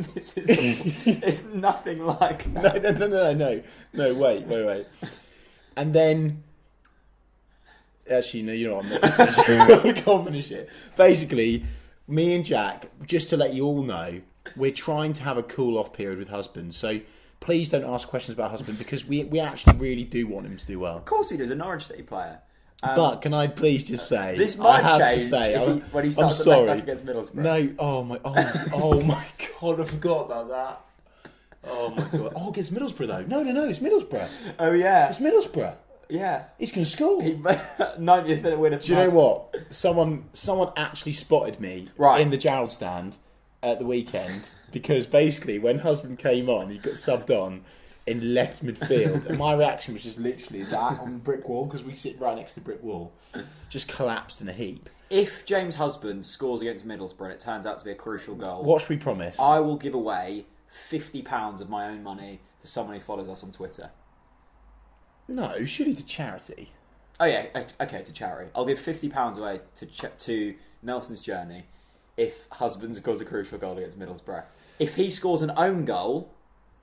it's nothing like that. No. Wait. And then, actually, no, you know what? I'm not going to finish. I can't finish it. Basically, me and Jack, just to let you all know, we're trying to have a cool off period with Husband. So please don't ask questions about Husband because we actually really do want him to do well. Of course, he does. A Norwich City player. But can I please just say, this might change when he starts to back against Middlesbrough. No, oh my God, I forgot about that. Oh my God. Oh, against Middlesbrough though. No, it's Middlesbrough. Oh yeah, it's Middlesbrough. Yeah, he's going to score. 90th minute winner. Do you know what? Someone actually spotted me in the Gerald stand at the weekend because basically when Husband came on, he got subbed on in left midfield, and my reaction was just literally that on the brick wall because we sit right next to the brick wall, just collapsed in a heap. If James Husband scores against Middlesbrough and it turns out to be a crucial goal, what should we promise? I will give away £50 of my own money to someone who follows us on Twitter. No, surely to charity. Oh yeah, okay, to charity. I'll give £50 away to Nelson's Journey if Husband scores a crucial goal against Middlesbrough. If he scores an own goal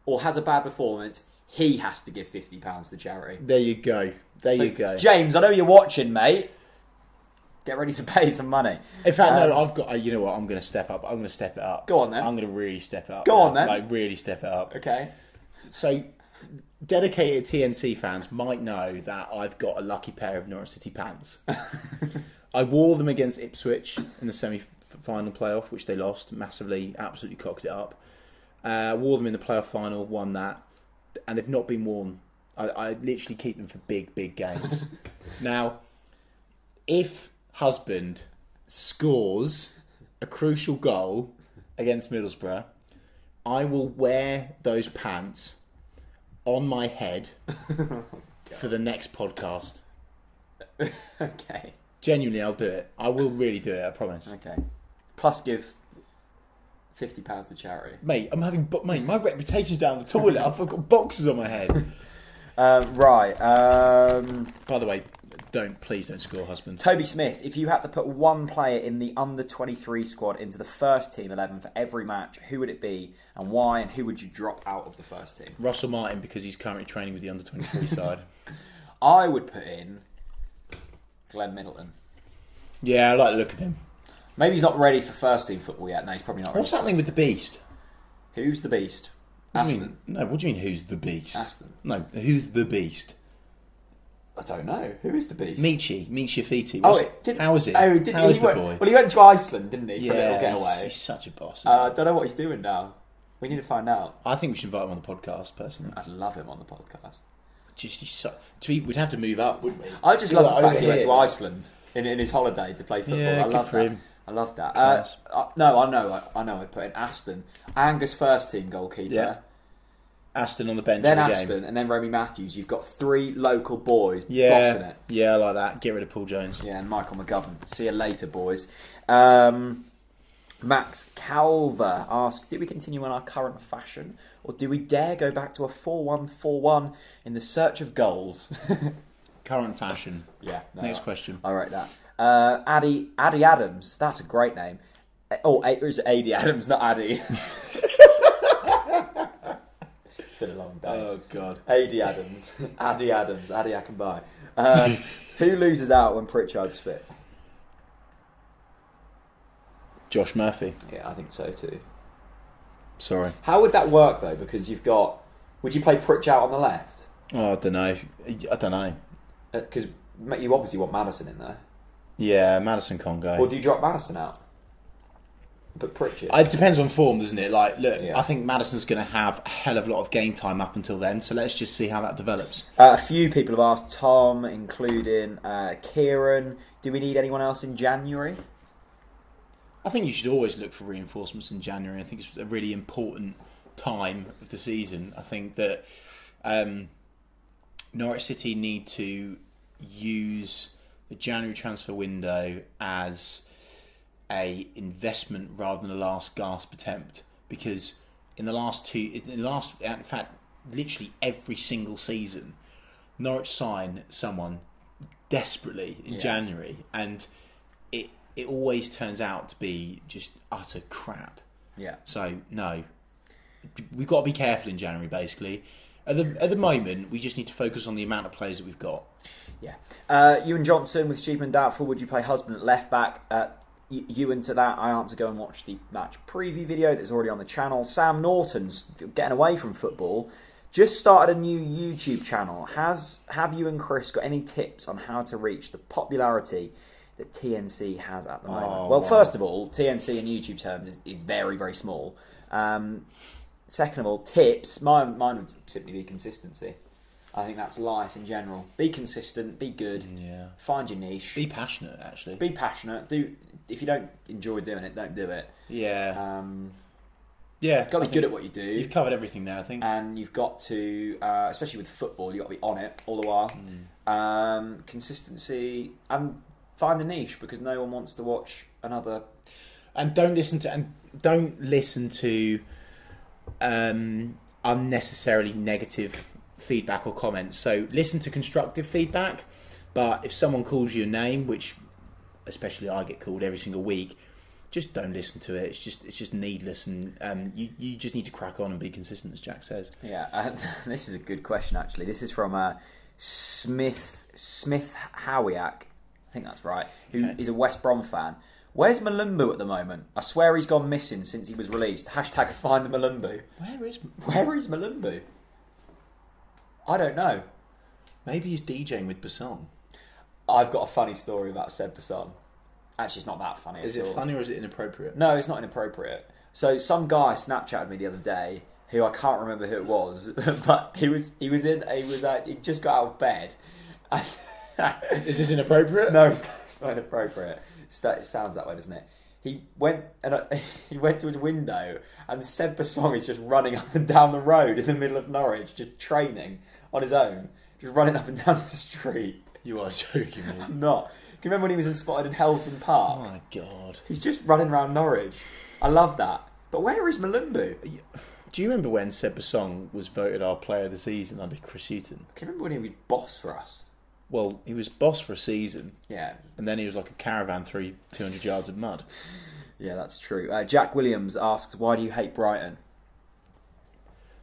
or has a bad performance, he has to give £50 to charity. There you go. You go. James, I know you're watching, mate. Get ready to pay some money. In fact, no, I've got... You know what? I'm going to step up. I'm going to step it up. Go on, then. I'm going to really step it up. Go on, then. Like, really step it up. Okay. So, dedicated TNC fans might know that I've got a lucky pair of Norwich City pants. I wore them against Ipswich in the semi-final playoff, which they lost massively, absolutely cocked it up. Wore them in the playoff final, won that, and they've not been worn. I literally keep them for big games. Now, if Husband scores a crucial goal against Middlesbrough, I will wear those pants on my head for the next podcast. Okay. Genuinely, I'll do it. I will really do it, I promise. Okay. Plus give £50 to charity. Mate, my reputation's down the toilet. I've got boxes on my head. Right. By the way, please don't score, Husband. Toby Smith, if you had to put one player in the under-23 squad into the first team 11 for every match, who would it be and why, and who would you drop out of the first team? Russell Martin, because he's currently training with the under-23 side. I would put in Glenn Middleton. Yeah, I like the look of him. Maybe he's not ready for first team football yet. No, he's probably not ready. What's happening with the Beast? Who's the Beast? Aston. What do you mean, who's the Beast? Aston. No, who's the Beast? I don't know. Who is the Beast? Michi Fiti. How is it? Oh, didn't How is the boy? Well, he went to Iceland, didn't he, for a little getaway? He's such a boss. I don't know what he's doing now. We need to find out. I think we should invite him on the podcast, personally. I'd love him on the podcast. We'd have to move up, wouldn't we? I just love the fact he went to Iceland in his holiday to play football. Yeah, I love that. him. I love that. No, I know. I'd put in Aston, Angus first team goalkeeper. Yeah. Aston on the bench. Then of the Aston, game. and then Remy Matthews. You've got 3 local boys bossing it. Yeah, I like that. Get rid of Paul Jones. Yeah, and Michael McGovern. See you later, boys. Max Calver asks, did we continue on our current fashion, or do we dare go back to a 4-1-4-1 in the search of goals? Current fashion. Yeah. No, Next question. I write that. Addy Adams. That's a great name. Oh, it was Addy Adams, not Addy. It's been a long day. Oh, God. Addy Adams. Addy Adams. Addy I can buy. Who loses out when Pritchard's fit? Josh Murphy. Yeah, I think so too. Sorry. How would that work though? Because you've got... Would you play Pritchard on the left? Oh, I don't know. Because you obviously want Madison in there. Yeah, Madison can't go. Or do you drop Madison out? But Pritchard... It depends on form, doesn't it? Like, look, Yeah. I think Madison's going to have a hell of a lot of game time up until then, so let's just see how that develops. A few people have asked, Tom, including Kieran, do we need anyone else in January? I think you should always look for reinforcements in January. I think it's a really important time of the season. I think that Norwich City need to use the January transfer window as a investment rather than a last gasp attempt, because in fact, literally every single season, Norwich sign someone desperately in January, and it always turns out to be just utter crap. Yeah. So no, we've got to be careful in January. Basically, at the moment, we just need to focus on the amount of players that we've got. Yeah. Ewan Johnson with Stephen Doubtful. Would you play Husband at left back? Ewan to that, I answer, go and watch the match preview video that's already on the channel. Sam Norton's getting away from football. Just started a new YouTube channel. Have you and Chris got any tips on how to reach the popularity that TNC has at the moment? First of all, TNC in YouTube terms is very, very small. Second of all, tips. Mine would simply be consistency. I think that's life in general. Be consistent, be good, find your niche. Be passionate, actually. Be passionate. If you don't enjoy doing it, don't do it. Yeah. Got to be good at what you do. You've covered everything there, I think. And you've got to, especially with football, you've got to be on it all the while. Consistency and find a niche, because no one wants to watch another. And don't listen to unnecessarily negative feedback or comments. So listen to constructive feedback, but if someone calls you a name, which especially I get called every single week, just don't listen to it. It's just needless, and you just need to crack on and be consistent, as Jack says. Yeah, this is a good question actually. This is from Smith Howiak, I think that's right, who is a West Brom fan. Where's Malumbu at the moment? I swear he's gone missing since he was released. # find the Malumbu. Where is Malumbu? I don't know. Maybe he's DJing with Basson. I've got a funny story about Seb Basson. Actually, it's not that funny. Is it funny or is it inappropriate? No, it's not inappropriate. So some guy Snapchatted me the other day, who I can't remember who it was, but he just got out of bed. Is this inappropriate? No, it's not inappropriate. It sounds that way, doesn't it? He went to his window, and Seb Basson is just running up and down the road in the middle of Norwich, just training on his own, just running up and down the street. You are joking me. I'm not. Can you remember when he was spotted in Helston Park? Oh my God. He's just running around Norwich. I love that. But where is Malumbu? Do you remember when Seb Basson was voted our player of the season under Chris Hughton? Can you remember when he was boss for us? Well, he was boss for a season. Yeah. And then he was like a caravan through 200 yards of mud. Yeah, that's true. Jack Williams asks, why do you hate Brighton?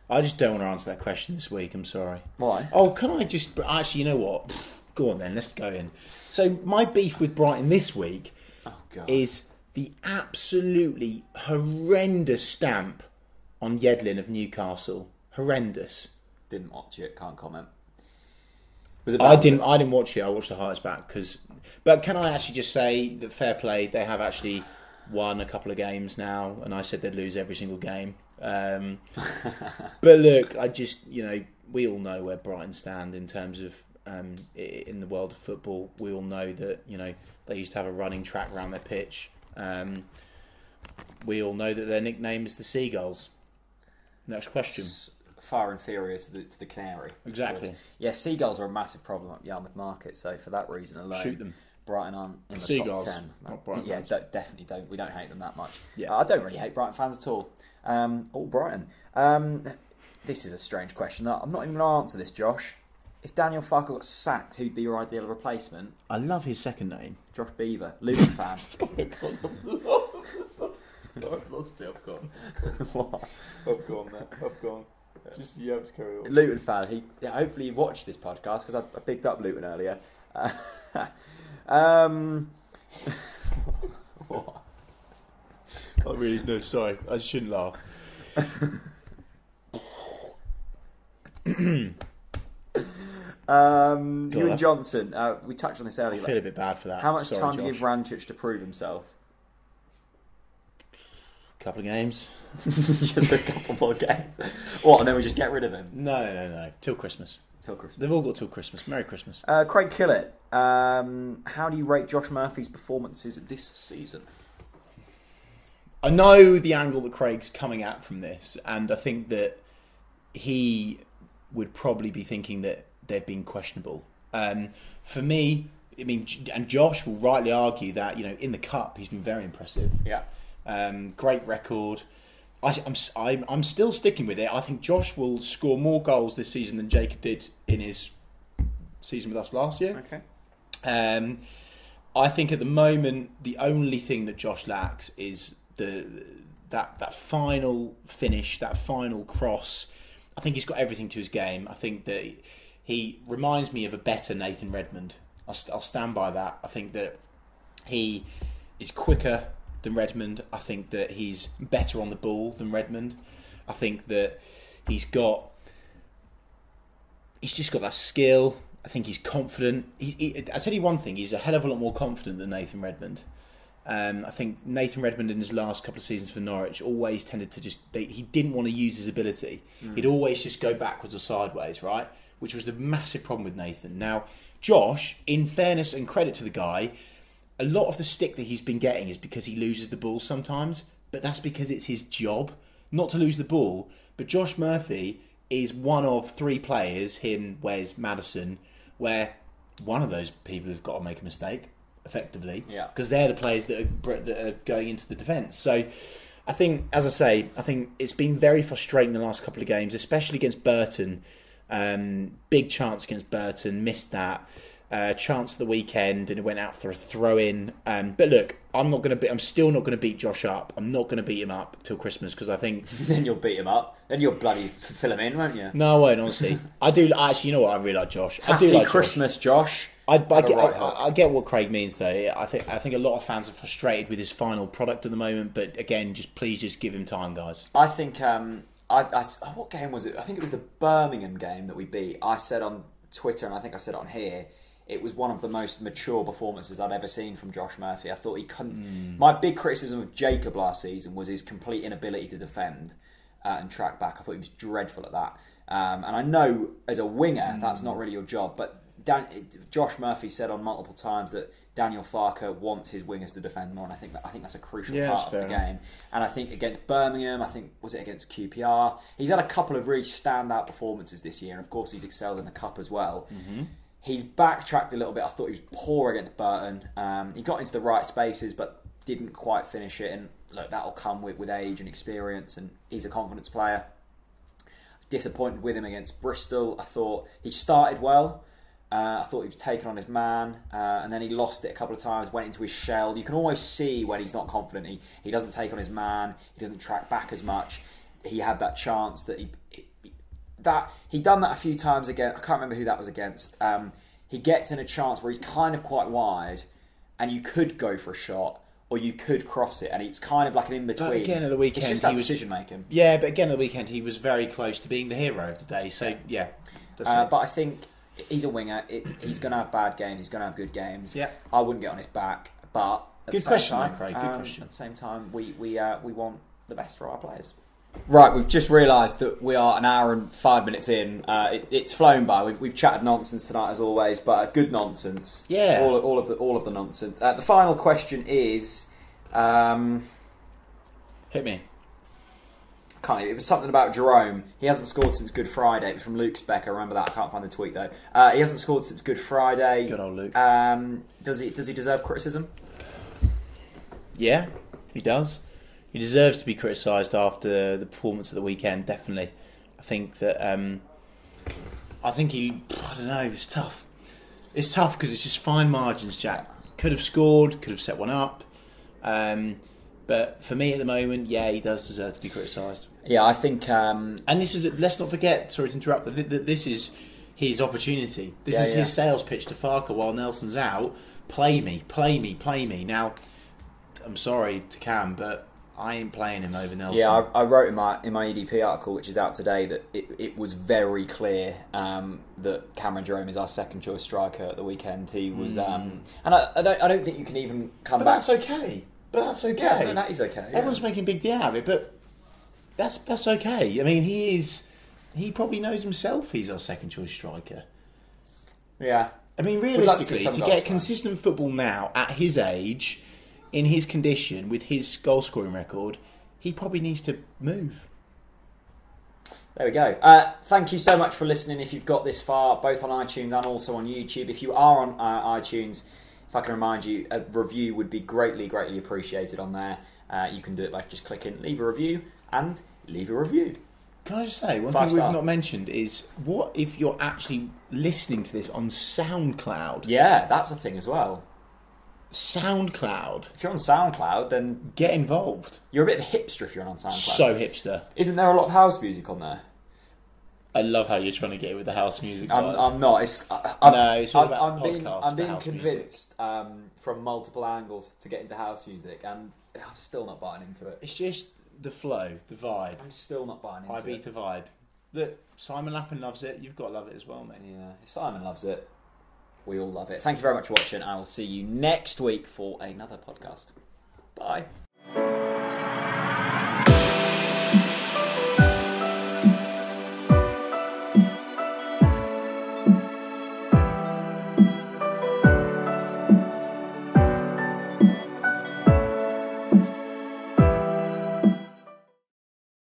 I just don't want to answer that question this week, I'm sorry. Why? Oh, can I just... Actually, you know what? Go on then, let's go in. So my beef with Brighton this week is the absolutely horrendous stamp on Yedlin of Newcastle. Horrendous. Didn't watch it, can't comment. I didn't watch it. I watched the highlights back but can I actually just say that fair play? They have actually won a couple of games now, and I said they'd lose every single game. But look, I just we all know where Brighton stand in terms of in the world of football. We all know that they used to have a running track around their pitch. We all know that their nickname is the Seagulls. Next question. Far inferior to the Canary. Exactly. Yeah, seagulls are a massive problem at Yarmouth Market, so for that reason alone, shoot them. Brighton aren't in the Seagulls, top 10. not Brighton fans. Definitely don't. We don't hate them that much. Yeah. I don't really hate Brighton fans at all. All Brighton. This is a strange question. I'm not even going to answer this, Josh. If Daniel Farke got sacked, who'd be your ideal replacement? I love his second name. Josh Beaver, Luton fan. I've lost it. I've gone. What? I've gone. Just carry on. Luton fan. Hopefully you've watched this podcast because I bigged up Luton earlier. What? I really no. Sorry, I shouldn't laugh. Ewan Johnson. We touched on this earlier. I feel a bit bad for that. How much time do you give Ranchich to prove himself? Couple of games. Just a couple more games. What, and then we just get rid of him? No. Till Christmas. They've all got till Christmas. Merry Christmas. Craig Killett. How do you rate Josh Murphy's performances this season? I know the angle that Craig's coming at from this, and I think that he would probably be thinking that they've been questionable. For me, and Josh will rightly argue that in the cup he's been very impressive. Yeah. Great record. I'm still sticking with it. I think Josh will score more goals this season than Jacob did in his season with us last year. Okay. I think at the moment the only thing that Josh lacks is that final finish, that final cross. I think he's got everything to his game. I think that he reminds me of a better Nathan Redmond. I'll stand by that. I think that he is quicker than Redmond. I think that he's better on the ball than Redmond. I think that he's just got that skill. I think he's confident. I tell you one thing, he's a hell of a lot more confident than Nathan Redmond. I think Nathan Redmond in his last couple of seasons for Norwich always tended to he didn't want to use his ability. He'd always just go backwards or sideways, right? Which was the massive problem with Nathan. Now, Josh, in fairness and credit to the guy, a lot of the stick that he's been getting is because he loses the ball sometimes, but that's because it's his job not to lose the ball. But Josh Murphy is one of three players, him, Wes, Maddison, where one of those people have got to make a mistake, effectively, because they're the players that are going into the defence. So I think, as I say, it's been very frustrating the last couple of games, especially against Burton. Big chance against Burton, missed that. Chance of the weekend, and it went out for a throw-in. But look, I'm still not going to beat Josh up. I'm not going to beat him up till Christmas because I think then you'll beat him up. Then you'll bloody fill him in, won't you? No, I won't. Honestly, I do. Actually, you know what? I really like Josh. Happy I do like Christmas, Josh. I get what Craig means though. I think a lot of fans are frustrated with his final product at the moment. But again, please give him time, guys. I think. What game was it? I think it was the Birmingham game that we beat. I said on Twitter, and I think I said it on here, it was one of the most mature performances I'd ever seen from Josh Murphy. I thought he couldn't... My big criticism of Jacob last season was his complete inability to defend and track back. I thought he was dreadful at that. And I know as a winger, that's not really your job, but Josh Murphy said on multiple times that Daniel Farke wants his wingers to defend more, and I think that's a crucial part of the game. And I think against Birmingham, was it against QPR? He's had a couple of really standout performances this year, and of course he's excelled in the Cup as well. Mm-hmm. He's backtracked a little bit. I thought he was poor against Burton. He got into the right spaces, but didn't quite finish it. And look, that'll come with age and experience, and he's a confidence player. Disappointed with him against Bristol. I thought he started well. I thought he was taken on his man, and then he lost it a couple of times, went into his shell. You can always see when he's not confident. He doesn't take on his man. He doesn't track back as much. He had that chance that he'd done that a few times again. I can't remember who that was against. he gets in a chance where he's kind of quite wide, and you could go for a shot, or you could cross it, and it's kind of like an in-between. But again, at the weekend, it's just that decision-making. Yeah, but again, at the weekend, he was very close to being the hero of the day, so yeah. But I think he's a winger. He's going to have bad games, he's going to have good games. Yeah. I wouldn't get on his back, but... Good question, Craig. Good question. At the same time, we want the best for our players. Right, we've just realised that we are an hour and 5 minutes in. It's flown by. We've chatted nonsense tonight as always, but good nonsense. Yeah, all of the nonsense. The final question is, hit me. It was something about Jerome. He hasn't scored since Good Friday. It was from Luke Speck. I remember that. I can't find the tweet though. He hasn't scored since Good Friday. Good old Luke. Does he deserve criticism? Yeah, he does. He deserves to be criticised after the performance of the weekend, definitely. I think that... I don't know, it's tough. It's tough because it's just fine margins, Jack. Could have scored, could have set one up. But for me at the moment, yeah, he does deserve to be criticised. Yeah, I think... And this is... Let's not forget, sorry to interrupt, that this is his opportunity. This is his sales pitch to Farke while Nelson's out. Play me, play me, play me. Now, I'm sorry to Cam, but... I ain't playing him over Nelson. Yeah, I wrote in my EDP article, which is out today, that it was very clear that Cameron Jerome is our second choice striker at the weekend. He was, and I don't think you can even come back. That's okay. But that's okay. Yeah, no, that is okay. Yeah. Everyone's making a big deal out of it, but that's okay. I mean, he probably knows himself he's our second choice striker. Yeah. I mean, realistically, to get consistent football now at his age, in his condition, with his goal scoring record, he probably needs to move. There we go. Thank you so much for listening. If you've got this far, both on iTunes and also on YouTube. If you are on iTunes, if I can remind you, a review would be greatly, greatly appreciated on there. You can do it by just clicking leave a review and leave a review. Can I just say, one thing we've not mentioned is, what if you're actually listening to this on SoundCloud? Yeah, that's a thing as well. SoundCloud. If you're on SoundCloud, then get involved. You're a bit of a hipster if you're on SoundCloud. So hipster. Isn't there a lot of house music on there? I love how you're trying to get it with the house music. I'm not. It's all about podcasts. I'm being convinced from multiple angles to get into house music, and I'm still not buying into it. It's just the flow, the vibe. I'm still not buying into it. Ibiza vibe. Look, Simon Lappin loves it. You've got to love it as well, mate. Yeah, if Simon loves it, we all love it. Thank you very much for watching. I will see you next week for another podcast. Bye.